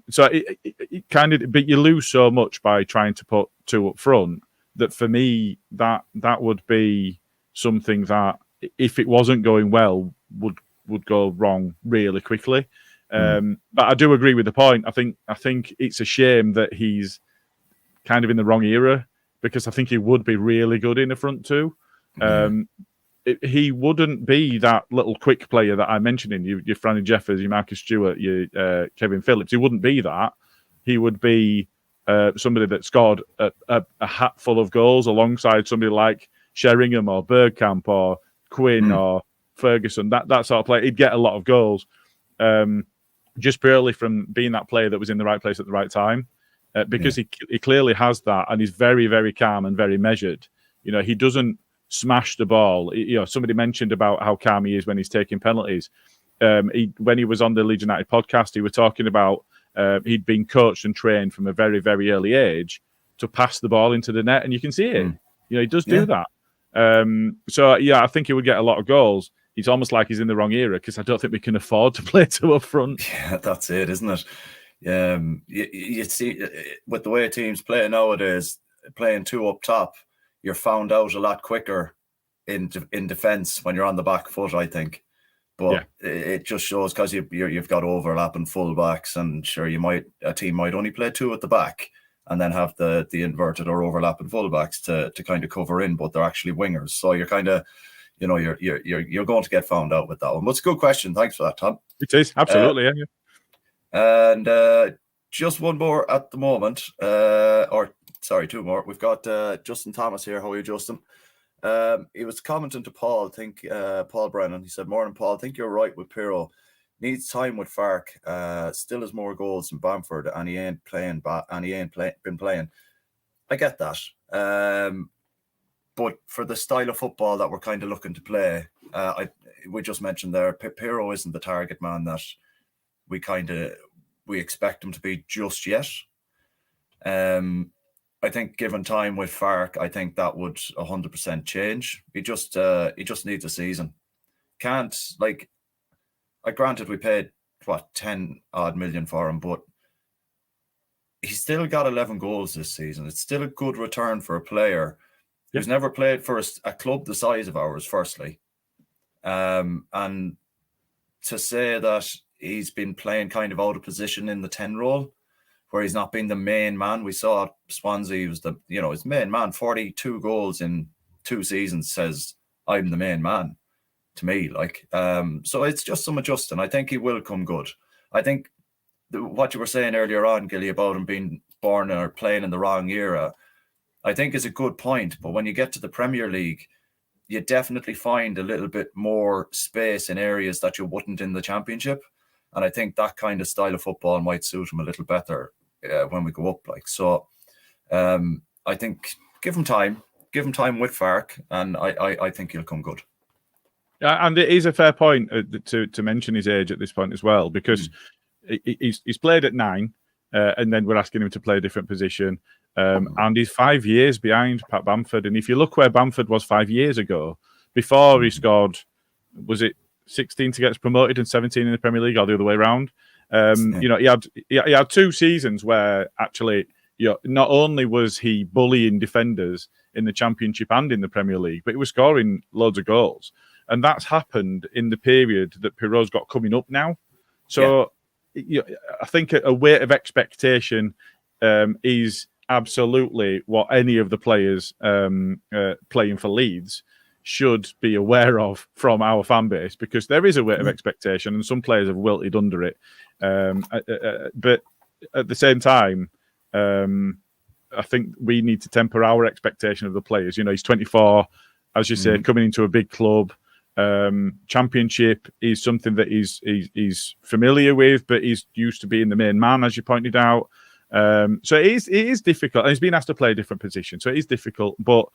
So it kind of, but you lose so much by trying to put 2 up front that for me that would be something that if it wasn't going well would go wrong really quickly. But I do agree with the point. I think it's a shame that he's kind of in the wrong era because I think he would be really good in the front 2. He wouldn't be that little quick player that I mentioned in your Franny Jeffers, your Marcus Stewart, your Kevin Phillips. He wouldn't be that. He would be somebody that scored a hatful of goals alongside somebody like Sheringham or Bergkamp or Quinn or Ferguson. That sort of player. He'd get a lot of goals. Just purely from being that player that was in the right place at the right time, because he clearly has that, and he's very, very calm and very measured. You know, he doesn't smash the ball. You know, somebody mentioned about how calm he is when he's taking penalties. When he was on the Leeds United podcast, he was talking about he'd been coached and trained from a very, very early age to pass the ball into the net, and you can see it. You know, he does do that. So I think he would get a lot of goals. It's almost like he's in the wrong era because I don't think we can afford to play 2 up front. Yeah, that's it, isn't it? You see, with the way teams play nowadays, playing 2 up top, you're found out a lot quicker in defence when you're on the back foot, I think. But it just shows because you've got overlapping fullbacks, and sure, a team might only play 2 at the back and then have the inverted or overlapping fullbacks to kind of cover in, but they're actually wingers. So you're kind of, you know, you're going to get found out with that one. But it's a good question. Thanks for that, Tom. It is absolutely, And just one more at the moment, or sorry, 2 more. We've got Justin Thomas here. How are you, Justin? He was commenting to Paul. Paul Brennan. He said, "Morning, Paul. I think you're right with Pirot. Needs time with Fark. Still has more goals than Bamford, and he ain't playing. Been playing. I get that. But for the style of football that we're kind of looking to play, we just mentioned there, Piero isn't the target man that we expect him to be just yet. I think given time with Fark, I think that would 100% change. He just needs a season. Can't, like, granted we paid 10 odd million for him, but he's still got 11 goals this season. It's still a good return for a player who's never played for a club the size of ours, firstly. And to say that he's been playing kind of out of position in the 10 role, where he's not been the main man. We saw Swansea was his main man. 42 goals in 2 seasons says I'm the main man to me. So it's just some adjusting. I think he will come good. I think what you were saying earlier on, Gilly, about him being born or playing in the wrong era, I think is a good point. But when you get to the Premier League, you definitely find a little bit more space in areas that you wouldn't in the Championship. And I think that kind of style of football might suit him a little better when we go up. I think give him time with Fark, and I think he'll come good. Yeah, and it is a fair point to mention his age at this point as well, because he's played at 9, and then we're asking him to play a different position, and he's 5 years behind Pat Bamford. And if you look where Bamford was 5 years ago, before he scored, was it 16 to get us promoted and 17 in the Premier League, or the other way around? He had 2 seasons where actually, not only was he bullying defenders in the Championship and in the Premier League, but he was scoring loads of goals. And that's happened in the period that Piro's got coming up now. So I think a weight of expectation is absolutely what any of the players playing for Leeds should be aware of from our fan base, because there is a weight of expectation and some players have wilted under it. But at the same time, I think we need to temper our expectation of the players. He's 24, as you say, coming into a big club. Championship is something that he's familiar with, but he's used to being the main man, as you pointed out. So it is difficult, and he's been asked to play a different position, so it is difficult. But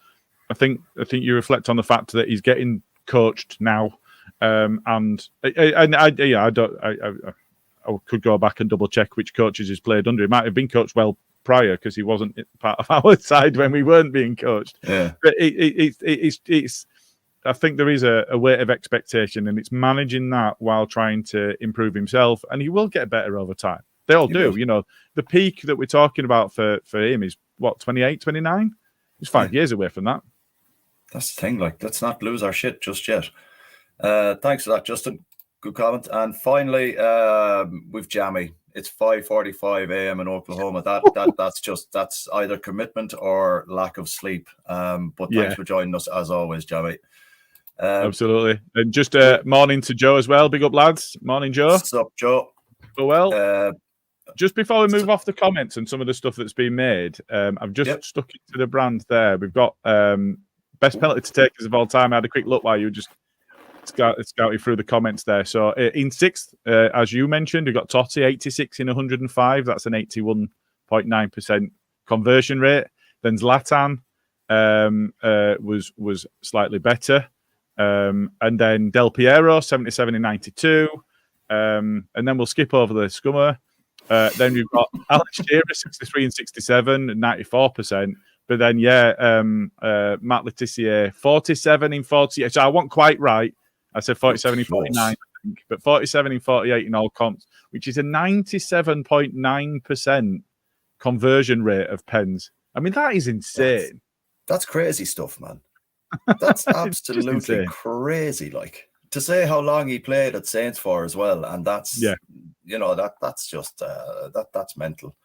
I think you reflect on the fact that he's getting coached now, and I could go back and double check which coaches he's played under. He might have been coached well prior, because he wasn't part of our side when we weren't being coached. Yeah. But it's I think there is a weight of expectation, and it's managing that while trying to improve himself, and he will get better over time. They all do. The peak that we're talking about for him is what, 28, 29? He's 5 years away from that. That's the thing. Let's not lose our shit just yet. Thanks for that, Justin. Good comment. And finally, with Jammy, it's 5:45 a.m. in Oklahoma. That's either commitment or lack of sleep. But thanks for joining us as always, Jammy. Absolutely. And just morning to Joe as well. Big up, lads. Morning, Joe. What's up, Joe? Well, just before we move off the comments and some of the stuff that's been made, I've just stuck it to the brand there. We've got best penalty to takers of all time. I had a quick look while you were just scouting through the comments there. So in 6th, as you mentioned, we've got Totti, 86 in 105. That's an 81.9% conversion rate. Then Zlatan was slightly better. And then Del Piero, 77 in 92. And then we'll skip over the scummer. Then we've got Alex Shearer, 63 and 67, 94%. But then, Matt Letizia, 47 in 48. So I wasn't quite right. I said 47 in 49, I think. But 47 in 48 in all comps, which is a 97.9% conversion rate of pens. I mean, that is insane. That's crazy stuff, man. That's absolutely crazy. To say how long he played at Saints for as well, and that's that's just that's mental.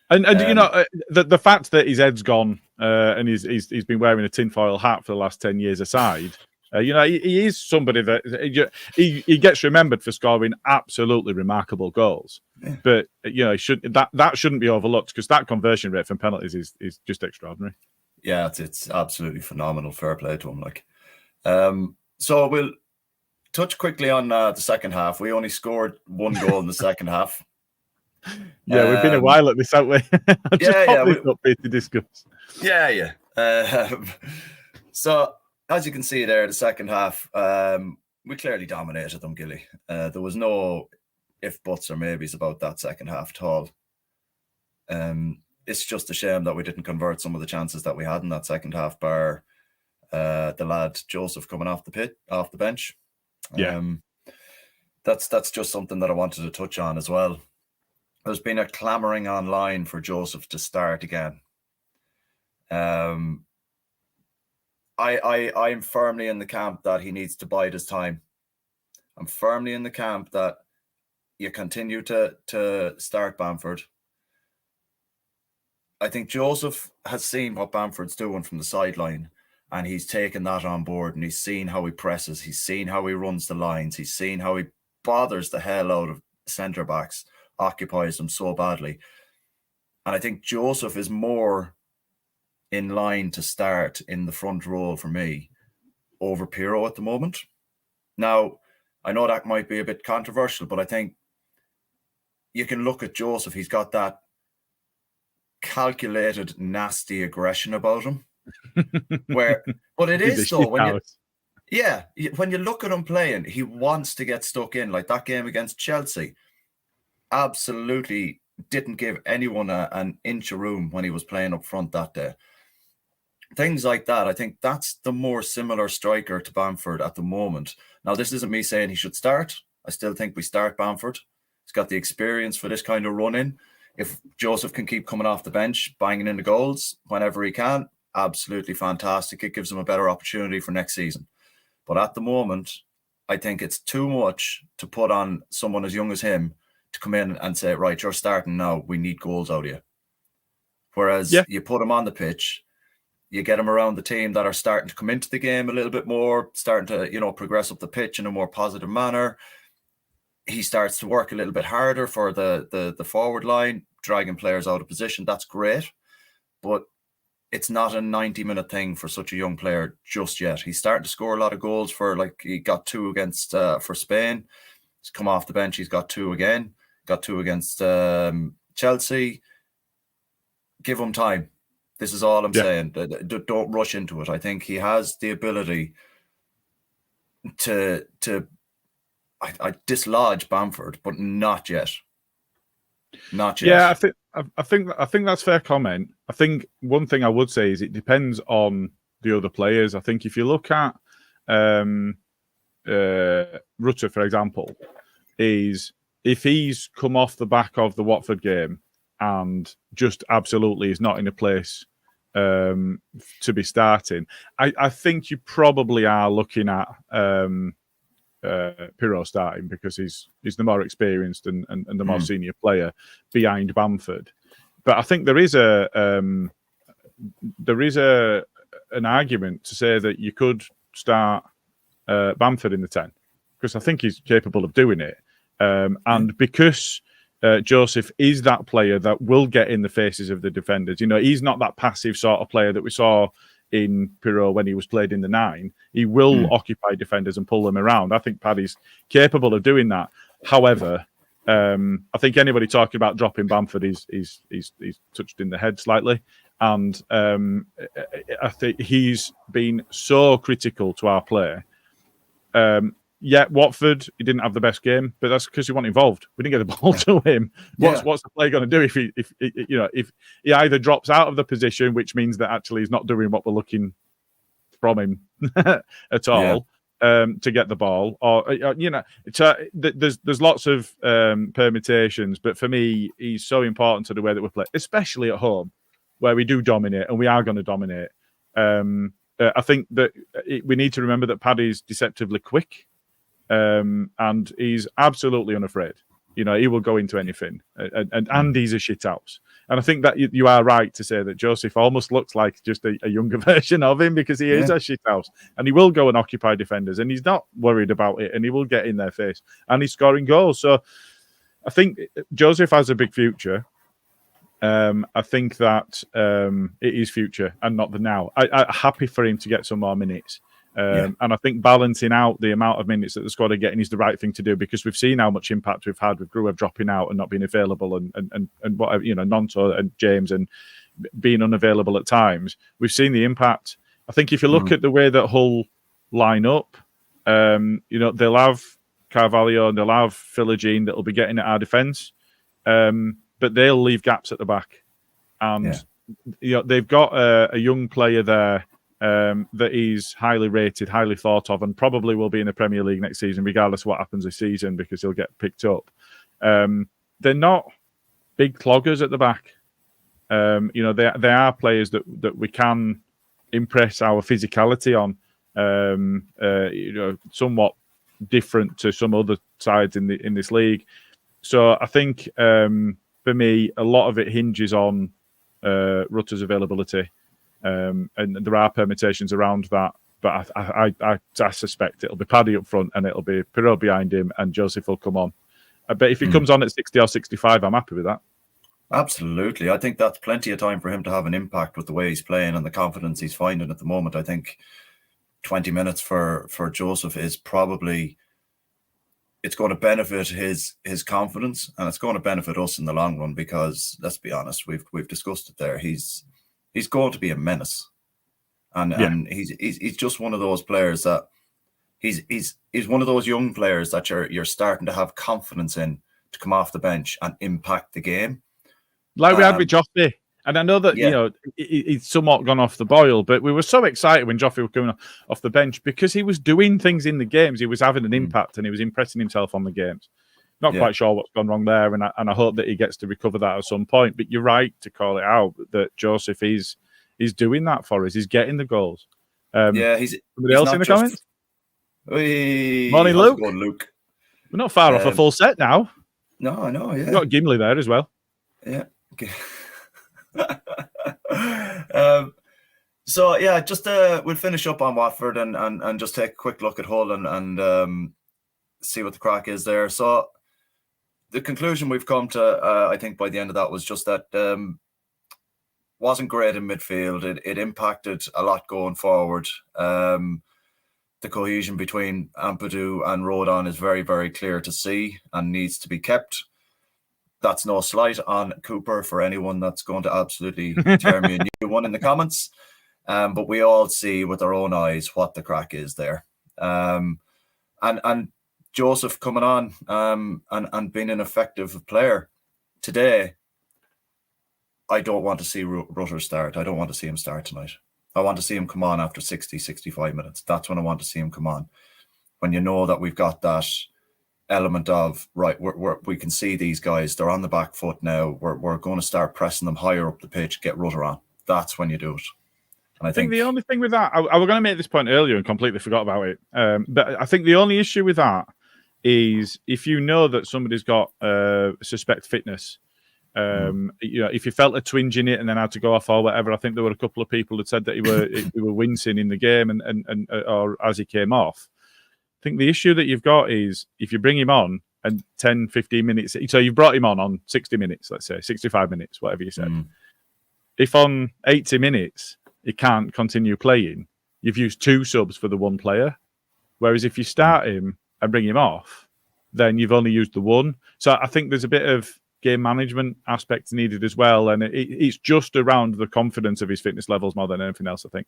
And the fact that his head's gone and he's been wearing a tinfoil hat for the last 10 years aside, he is somebody that he gets remembered for scoring absolutely remarkable goals. Yeah. But that shouldn't be overlooked, because that conversion rate from penalties is just extraordinary. Yeah, it's absolutely phenomenal. Fair play to him. So we'll touch quickly on the second half. We only scored 1 goal in the second half. Yeah, we've been a while at this, haven't we? Up here to discuss. Yeah. So as you can see there, the second half, We clearly dominated them, Gilly. There was no if, buts, or maybes about that second half at all. It's just a shame that we didn't convert some of the chances that we had in that second half, bar the lad Joseph coming off the bench. Yeah. That's just something that I wanted to touch on as well. There's been a clamouring online for Joseph to start again. I'm firmly in the camp that he needs to bide his time. I'm firmly in the camp that you continue to start Bamford. I think Joseph has seen what Bamford's doing from the sideline, and he's taken that on board, and he's seen how he presses, he's seen how he runs the lines, he's seen how he bothers the hell out of centre backs, occupies them so badly. And I think Joseph is more in line to start in the front row for me over Pirro at the moment. Now, I know that might be a bit controversial, but I think you can look at Joseph. He's got that calculated, nasty aggression about him. But it is though, when you look at him playing, he wants to get stuck in. Like that game against Chelsea, absolutely didn't give anyone an inch of room when he was playing up front that day. Things like that, I think that's the more similar striker to Bamford at the moment. Now, this isn't me saying he should start. I still think we start Bamford. He's got the experience for this kind of run-in. If Joseph can keep coming off the bench, banging in the goals whenever he can, absolutely fantastic. It gives him a better opportunity for next season. But at the moment, I think it's too much to put on someone as young as him to come in and say, right, you're starting now. We need goals out of you. Whereas you put him on the pitch, you get him around the team that are starting to come into the game a little bit more, starting to, progress up the pitch in a more positive manner. He starts to work a little bit harder for the forward line, dragging players out of position. That's great. But it's not a 90-minute thing for such a young player just yet. He's starting to score a lot of goals he got 2 against for Spain. He's come off the bench. He's got 2 again. Got 2 against Chelsea. Give him time. This is all I'm saying. Don't rush into it. I think he has the ability to I dislodge Bamford, but not yet. Not yet. Yeah, I think that's fair comment. I think one thing I would say is it depends on the other players. I think if you look at Rutter, for example, is if he's come off the back of the Watford game and just absolutely is not in a place to be starting, I think you probably are looking at Pirro starting because he's the more experienced and the more senior player behind Bamford. But I think there is an argument to say that you could start Bamford in the 10 because I think he's capable of doing it. And because Joseph is that player that will get in the faces of the defenders. He's not that passive sort of player that we saw in Pirro when he was played in the 9. He will occupy defenders and pull them around. I think Paddy's capable of doing that. However, I think anybody talking about dropping Bamford is touched in the head slightly. And I think he's been so critical to our play. Watford, he didn't have the best game, but that's because he wasn't involved. We didn't get the ball to him. What's the player going to do if he either drops out of the position, which means that actually he's not doing what we're looking from him at all to get the ball, or there's lots of permutations. But for me, he's so important to the way that we play, especially at home, where we do dominate, and we are going to dominate. I think that we need to remember that Paddy's deceptively quick. And he's absolutely unafraid. He will go into anything. And he's a shithouse. And I think that you are right to say that Joseph almost looks like just a younger version of him because he is a shithouse. And he will go and occupy defenders. And he's not worried about it. And he will get in their face. And he's scoring goals. So I think Joseph has a big future. I think that it is future and not the now. I'm happy for him to get some more minutes. And I think balancing out the amount of minutes that the squad are getting is the right thing to do because we've seen how much impact we've had with Gruev dropping out and not being available and whatever, Nonto and James and being unavailable at times. We've seen the impact. I think if you look at the way that Hull line up, They'll have Carvalho and they'll have Philogene that'll be getting at our defence, but they'll leave gaps at the back. And they've got a young player there that is highly rated, highly thought of, and probably will be in the Premier League next season, regardless of what happens this season, because he'll get picked up. They're not big cloggers at the back. They are players that we can impress our physicality on. Somewhat different to some other sides in this league. So I think for me, a lot of it hinges on Rutter's availability, and there are permutations around that. But I suspect it'll be Paddy up front, and it'll be Pirot behind him, and Joseph will come on. But if he comes on at 60 or 65, I'm happy with that. Absolutely. I think that's plenty of time for him to have an impact with the way he's playing and the confidence he's finding at the moment. I think 20 minutes for Joseph is probably, it's going to benefit his confidence, and it's going to benefit us in the long run, because let's be honest, we've discussed it there. He's going to be a menace, and he's just one of those players that he's one of those young players that you're starting to have confidence in to come off the bench and impact the game. Like we had with Joffrey. And I know that, he's somewhat gone off the boil, but we were so excited when Joffrey was coming off the bench because he was doing things in the games. He was having an impact and he was impressing himself on the games. Not quite sure what's gone wrong there, and I hope that he gets to recover that at some point. But you're right to call it out that Joseph is doing that for us. He's getting the goals. He's somebody else in the comments? Morning, Luke. We're not far off a full set now. No, I know, yeah. We've got Gimli there as well. Yeah. Okay. Just we'll finish up on Watford and just take a quick look at Hull and see what the crack is there. So the conclusion we've come to, I think by the end of that, was just that wasn't great in midfield. It impacted a lot going forward. The cohesion between Ampadu and Rodon is very, very clear to see and needs to be kept. That's no slight on Cooper for anyone that's going to absolutely tear me a new one in the comments. But we all see with our own eyes what the crack is there. And Joseph coming on and being an effective player today, I don't want to see Rutter start. I don't want to see him start tonight. I want to see him come on after 60, 65 minutes. That's when I want to see him come on. When you know that we've got that element of, right, we can see these guys, they're on the back foot now. We're going to start pressing them higher up the pitch, get Rutter on. That's when you do it. And I think the only thing with that, I was going to make this point earlier and completely forgot about it. But I think the only issue with that is if you know that somebody's got suspect fitness, if you felt a twinge in it and then had to go off or whatever, I think there were a couple of people that said that he were wincing in the game and or as he came off. I think the issue that you've got is if you bring him on and 10, 15 minutes, so you've brought him on 60 minutes, let's say, 65 minutes, whatever you said. If on 80 minutes he can't continue playing, you've used 2 subs for the 1 player. Whereas if you start him and bring him off, then you've only used the 1. So I think there's a bit of game management aspects needed as well. And it's just around the confidence of his fitness levels more than anything else, I think.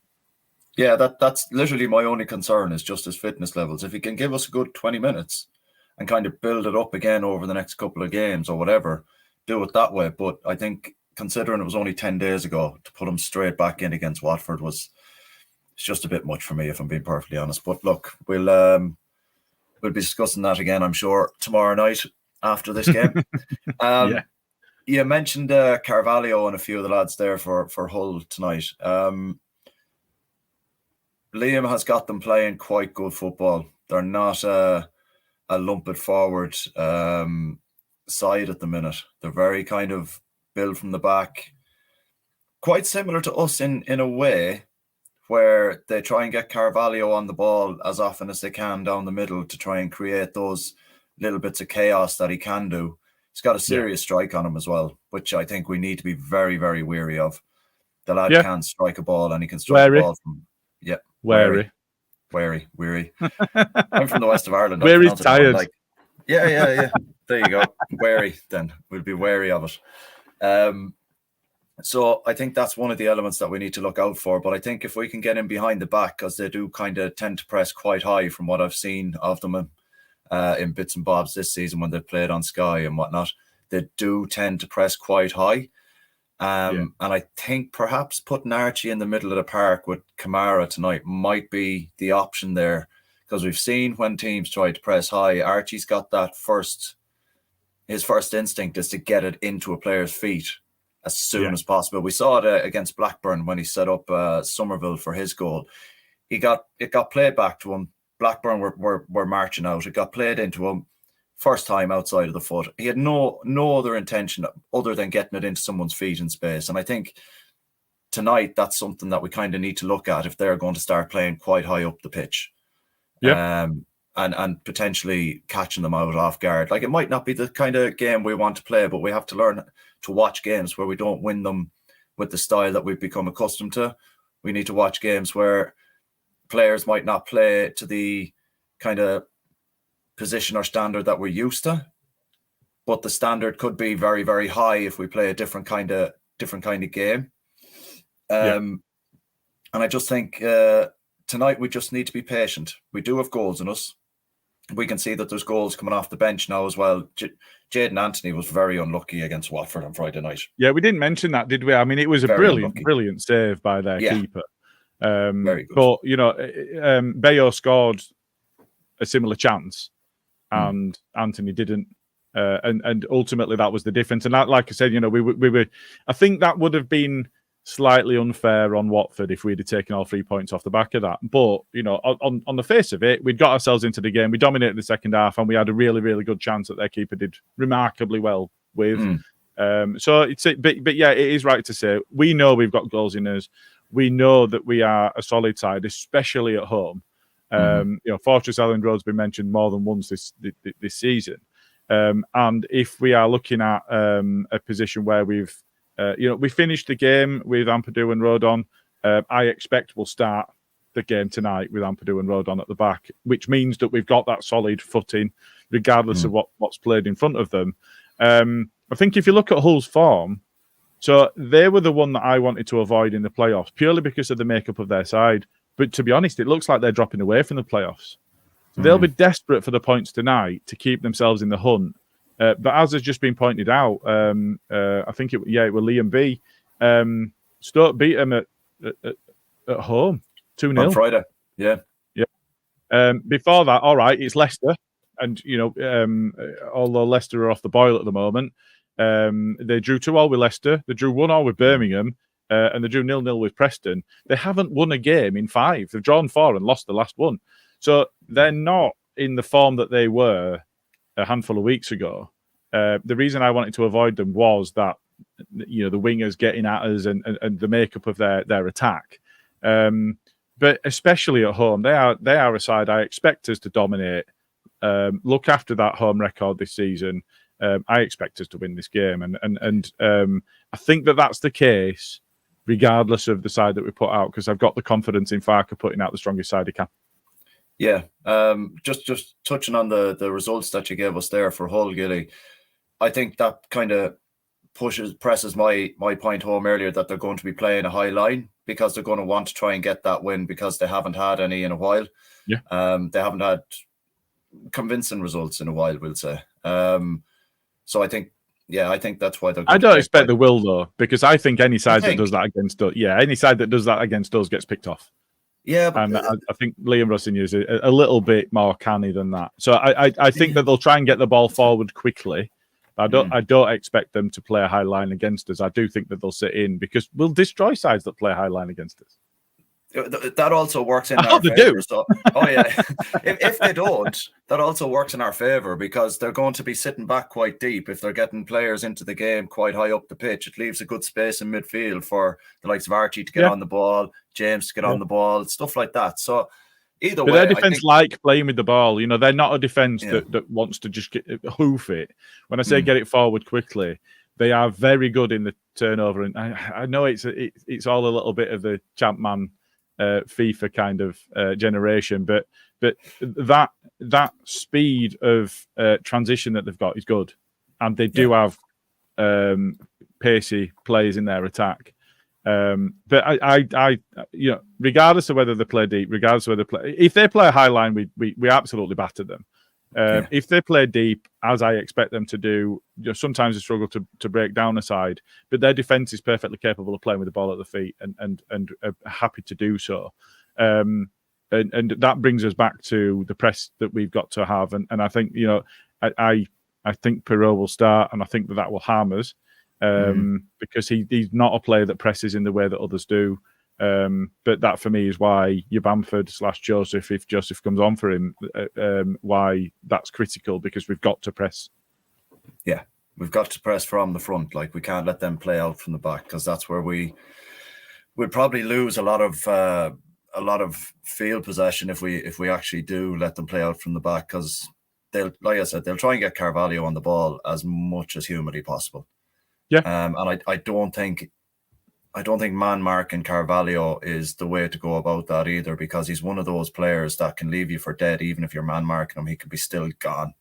Yeah, that's literally my only concern, is just his fitness levels. If he can give us a good 20 minutes and kind of build it up again over the next couple of games or whatever, do it that way. But I think considering it was only 10 days ago, to put him straight back in against Watford it's just a bit much for me, if I'm being perfectly honest. But look, we'll be discussing that again, I'm sure, tomorrow night after this game. You mentioned Carvalho and a few of the lads there for Hull tonight. Liam has got them playing quite good football. They're not a lumped forward side at the minute. They're very kind of built from the back. Quite similar to us in a way, where they try and get Carvalho on the ball as often as they can down the middle to try and create those little bits of chaos that he can do. He's got a serious strike on him as well, which I think we need to be very, very wary of. The lad can strike a ball, and he can strike a ball from... Yeah. Wary. I'm from the west of Ireland. Wary's tired. Yeah. There you go. Wary, then. We'll be wary of it. So I think that's one of the elements that we need to look out for. But I think if we can get in behind the back, because they do kind of tend to press quite high from what I've seen of them in bits and bobs this season when they've played on Sky and whatnot, they do tend to press quite high. And I think perhaps putting Archie in the middle of the park with Kamara tonight might be the option there, because we've seen when teams try to press high, Archie's got that his first instinct is to get it into a player's feet as soon as possible. We saw it against Blackburn when he set up Somerville for his goal. It got played back to him. Blackburn were marching out. It got played into him. First time outside of the foot. He had no other intention other than getting it into someone's feet in space. And I think tonight that's something that we kind of need to look at if they're going to start playing quite high up the pitch. And potentially catching them out off guard. Like, it might not be the kind of game we want to play, but we have to learn to watch games where we don't win them with the style that we've become accustomed to. We need to watch games where players might not play to the kind of position or standard that we're used to, but the standard could be very, very high if we play a different kind of game. And I just think tonight we just need to be patient. We do have goals in us. We can see that there's goals coming off the bench now as well. Jadon Anthony was very unlucky against Watford on Friday night. Yeah, we didn't mention that, did we? I mean, it was a brilliant save by their keeper. Very good. But, Bayo scored a similar chance and Anthony didn't. And ultimately that was the difference. And that, like I said, we were. I think that would have been slightly unfair on Watford if we'd have taken all 3 points off the back of that. But on the face of it, we'd got ourselves into the game. We dominated the second half, and we had a really, really good chance that their keeper did remarkably well with. So but yeah, it is right to say we know we've got goals in us. We know that we are a solid side, especially at home. Fortress Island Road's been mentioned more than once this season. And if we are looking at a position where we finished the game with Ampadu and Rodon, I expect we'll start the game tonight with Ampadu and Rodon at the back, which means that we've got that solid footing, regardless of what's played in front of them. I think if you look at Hull's form, so they were the one that I wanted to avoid in the playoffs, purely because of the makeup of their side. But to be honest, it looks like they're dropping away from the playoffs. So they'll be desperate for the points tonight to keep themselves in the hunt. But as has just been pointed out, I think it was Liam B. Stoke beat them at home 2-0 on Friday. Yeah. Before that, all right, it's Leicester, and although Leicester are off the boil at the moment, they drew 2-2 with Leicester, they drew 1-1 with Birmingham, and they drew 0-0 with Preston. They haven't won a game in 5. They've drawn 4 and lost the last one. So they're not in the form that they were a handful of weeks ago. The reason I wanted to avoid them was that the wingers getting at us and the makeup of their attack. But especially at home, they are a side I expect us to dominate. Look after that home record this season. I expect us to win this game, and I think that's the case, regardless of the side that we put out, because I've got the confidence in Farke putting out the strongest side he can. Yeah, just touching on the results that you gave us there for Hull, Gilly, I think that kind of presses my point home earlier that they're going to be playing a high line because they're going to want to try and get that win because they haven't had any in a while. Yeah, they haven't had convincing results in a while, we'll say. So I think that's why they're. I don't expect they will though, because I think any side that does that against us, any side that does that against us gets picked off. Yeah, but, and I think Liam Russin is a little bit more canny than that. So I think that they'll try and get the ball forward quickly. I don't expect them to play a high line against us. I do think that they'll sit in because we'll destroy sides that play a high line against us. That also works in our favor. So, if they don't, that also works in our favor because they're going to be sitting back quite deep. If they're getting players into the game quite high up the pitch, it leaves a good space in midfield for the likes of Archie to get on the ball, James to get on the ball, stuff like that. So either way, their defense like playing with the ball. They're not a defense that wants to just hoof it. When I say get it forward quickly, they are very good in the turnover. And I know it's all a little bit of the Champman FIFA kind of generation, but that speed of transition that they've got is good, and they do have pacey players in their attack. But I regardless of whether they play deep, regardless of whether if they play a high line, we absolutely batter them. If they play deep, as I expect them to do, sometimes they struggle to break down a side, but their defence is perfectly capable of playing with the ball at the feet and are happy to do so. And that brings us back to the press that we've got to have. And I think, I think Perrault will start, and I think that will harm us because he's not a player that presses in the way that others do. But that for me is why your Bamford/Joseph, if Joseph comes on for him, why that's critical, because we've got to press. Yeah, we've got to press from the front. Like, we can't let them play out from the back, because that's where we'd probably lose a lot of field possession if we actually do let them play out from the back, because they'll try and get Carvalho on the ball as much as humanly possible. Yeah, and I don't think man marking Carvalho is the way to go about that either, because he's one of those players that can leave you for dead. Even if you're man marking him, he could be still gone.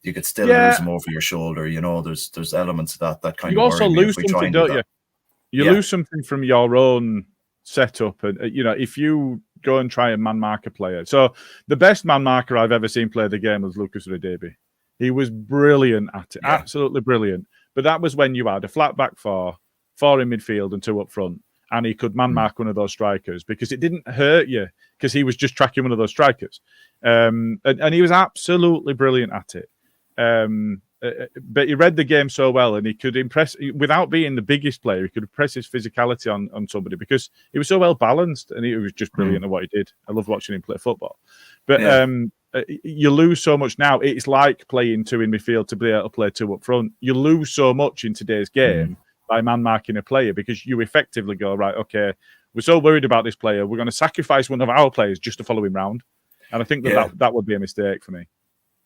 You could still lose him over your shoulder. There's elements of that kind of. You also lose something, don't you? You lose something from your own setup, and if you go and try and man mark a player. So the best man marker I've ever seen play the game was Lucas Radebe. He was brilliant at it, absolutely brilliant. But that was when you had a flat back four in midfield and 2 up front, and he could man mark one of those strikers because it didn't hurt you, because he was just tracking one of those strikers. And he was absolutely brilliant at it. But he read the game so well, and he could impress without being the biggest player. He could impress his physicality on somebody because he was so well balanced, and he was just brilliant at what he did. I love watching him play football. But you lose so much now. It's like playing 2 in midfield to be able to play 2 up front. You lose so much in today's game by man marking a player, because you effectively go, right, okay, we're so worried about this player, we're going to sacrifice one of our players just to follow him round. And I think that would be a mistake for me.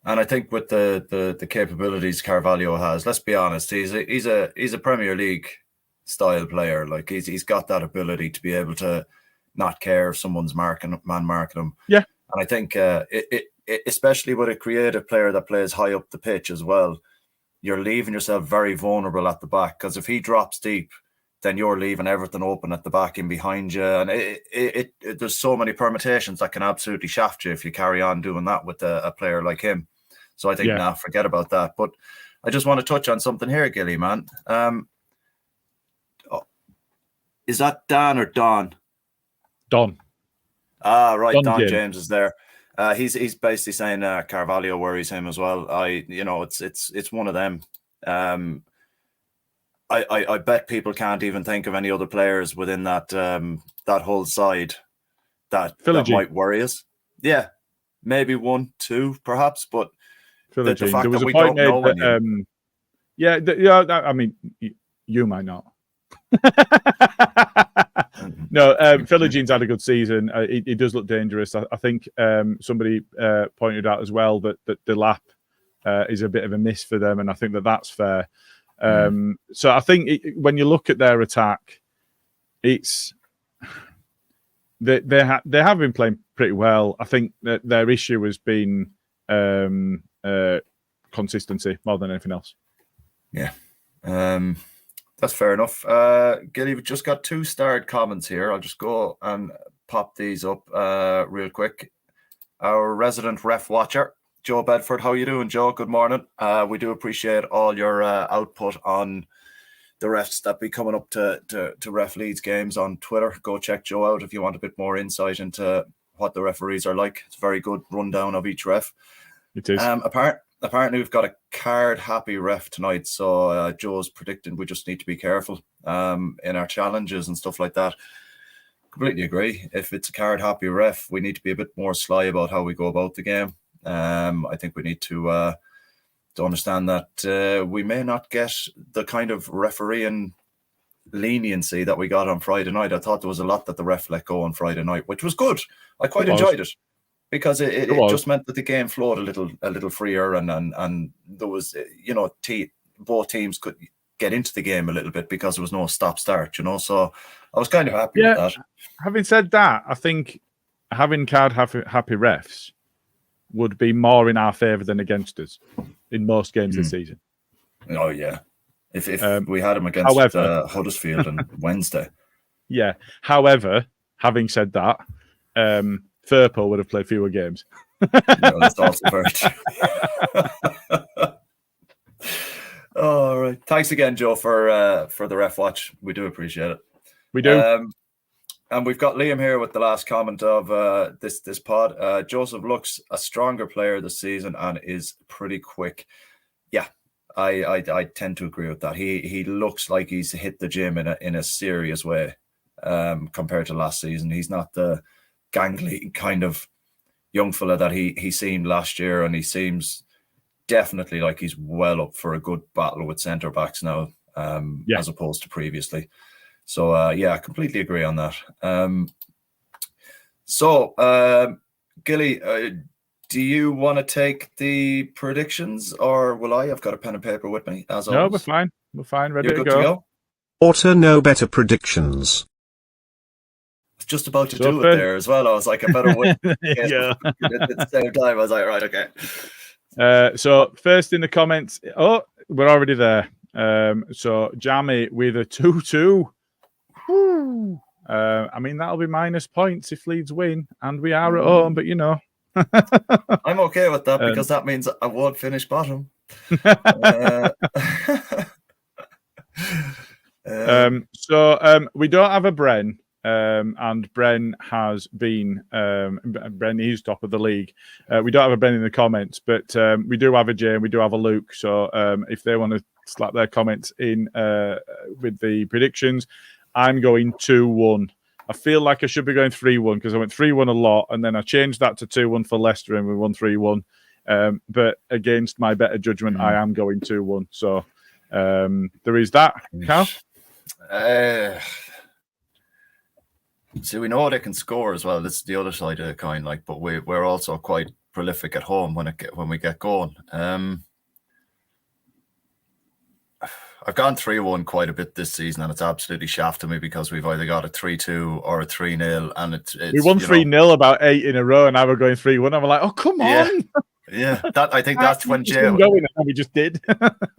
And I think with the capabilities Carvalho has, let's be honest, he's a Premier League style player. Like, he's got that ability to be able to not care if someone's man marking him. Yeah. And I think especially with a creative player that plays high up the pitch as well, you're leaving yourself very vulnerable at the back, because if he drops deep, then you're leaving everything open at the back and behind you. And there's so many permutations that can absolutely shaft you if you carry on doing that with a player like him. So I think, forget about that. But I just want to touch on something here, Gilly, man. Is that Dan or Don? Don. Ah, right. Don James is there. He's basically saying Carvalho worries him as well. It's one of them. I bet people can't even think of any other players within that whole side that might worry us. Yeah, maybe 1, 2, perhaps, but the fact there was that a we point don't made know that, I mean, you might not. No, Philogene had a good season. He does look dangerous. I think somebody pointed out as well that the lap is a bit of a miss for them, and I think that's fair. So I think when you look at their attack, it's they have been playing pretty well. I think that their issue has been consistency more than anything else. Yeah. That's fair enough. Gilly, we've just got 2 starred comments here. I'll just go and pop these up real quick. Our resident ref watcher, Joe Bedford. How you doing, Joe? Good morning. We do appreciate all your output on the refs that be coming up to Ref Leeds games on Twitter. Go check Joe out if you want a bit more insight into what the referees are like. It's a very good rundown of each ref. It is. Apparently we've got a card-happy ref tonight, so Joe's predicting we just need to be careful in our challenges and stuff like that. Completely agree. If it's a card-happy ref, we need to be a bit more sly about how we go about the game. I think we need to understand that we may not get the kind of refereeing leniency that we got on Friday night. I thought there was a lot that the ref let go on Friday night, which was good. I quite enjoyed it. Because it just meant that the game flowed a little freer, and there was, both teams could get into the game a little bit because there was no stop-start, So I was kind of happy with that. Having said that, I think having card-happy refs would be more in our favour than against us in most games this season. Oh, yeah. If we had him against Huddersfield on Wednesday. Yeah. However, having said that, Firpo would have played fewer games. No, that's also very true. All right. Thanks again, Joe, for the ref watch. We do appreciate it. We do. And we've got Liam here with the last comment of this pod. Joseph looks a stronger player this season and is pretty quick. Yeah, I tend to agree with that. He looks like he's hit the gym in a serious way compared to last season. He's not the gangly kind of young fella that he seemed last year, and he seems definitely like he's well up for a good battle with centre backs now, as opposed to previously. So I completely agree on that. Gilly, do you want to take the predictions, or will I? I've got a pen and paper with me, as always. No, we're fine. We're fine. Ready to go. Auto know better predictions. Just about to do it there as well. I was like, I better wait. Yeah. At the same time, I was like, right, okay. So first in the comments, we're already there. So Jamie with a 2-2. I mean, that'll be minus points if Leeds win, and we are at home, but you know. I'm okay with that because that means I won't finish bottom. So we don't have a Bren. And Bren has been Bren is top of the league. We don't have a Bren in the comments, but we do have a Jay and we do have a Luke. So if they want to slap their comments in with the predictions, I'm going 2-1. I feel like I should be going 3-1 because I went 3-1 a lot, and then I changed that to 2-1 for Leicester, and we won 3-1. But against my better judgment, I am going 2-1. So there is that. Carl? See, we know they can score as well. This is the other side of the coin, but we're also quite prolific at home when we get going. I've gone 3-1 quite a bit this season, and it's absolutely shafted me because we've either got a 3-2 or a 3-0, and it's we won 3-0 about 8 in a row, and now we're going 3-1. I'm like, oh come on! Yeah, I think that's when Jay we just did.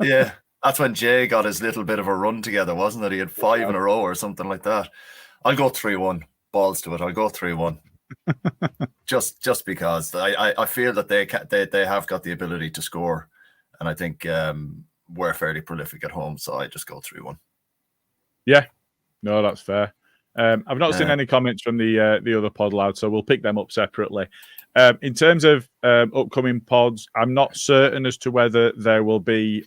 Yeah, that's when Jay got his little bit of a run together, wasn't it? He had 5 in a row or something like that. I'll go 3-1. Balls to it. I'll go 3-1. just because I feel that they have got the ability to score, and I think we're fairly prolific at home, so I just go 3-1. Yeah, no, that's fair. I've not seen any comments from the other pod lads, so we'll pick them up separately. In terms of upcoming pods, I'm not certain as to whether there will be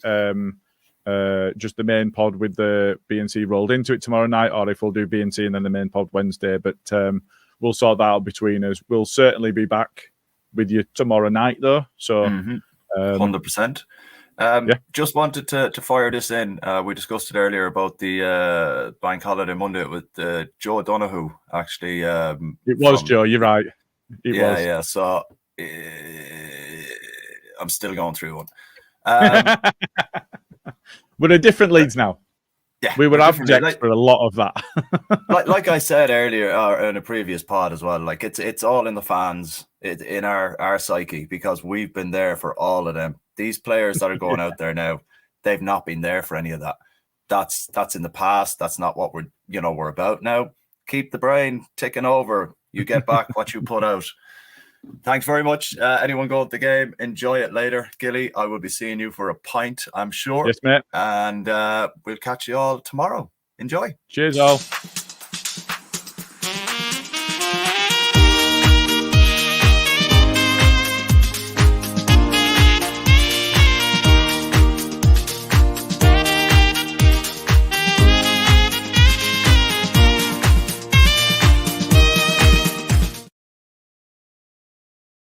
just the main pod with the BNC rolled into it tomorrow night, or if we'll do BNC and then the main pod Wednesday. But we'll sort that out between us. We'll certainly be back with you tomorrow night, though. So 100%. Just wanted to fire this in. We discussed it earlier about the bank holiday Monday with Joe Donoghue. Actually, it was Joe. You're right. It was. Yeah. So I'm still going through one. We're at different leagues now. Yeah, we were abject for a lot of that. like I said earlier in a previous pod as well. Like it's all in the fans, in our psyche, because we've been there for all of them. These players that are going out there now, they've not been there for any of that. That's in the past. That's not what we're about now. Keep the brain ticking over. You get back what you put out. Thanks very much. Anyone go at the game, enjoy it later. Gilly, I will be seeing you for a pint, I'm sure. Yes, mate. And we'll catch you all tomorrow. Enjoy. Cheers, all.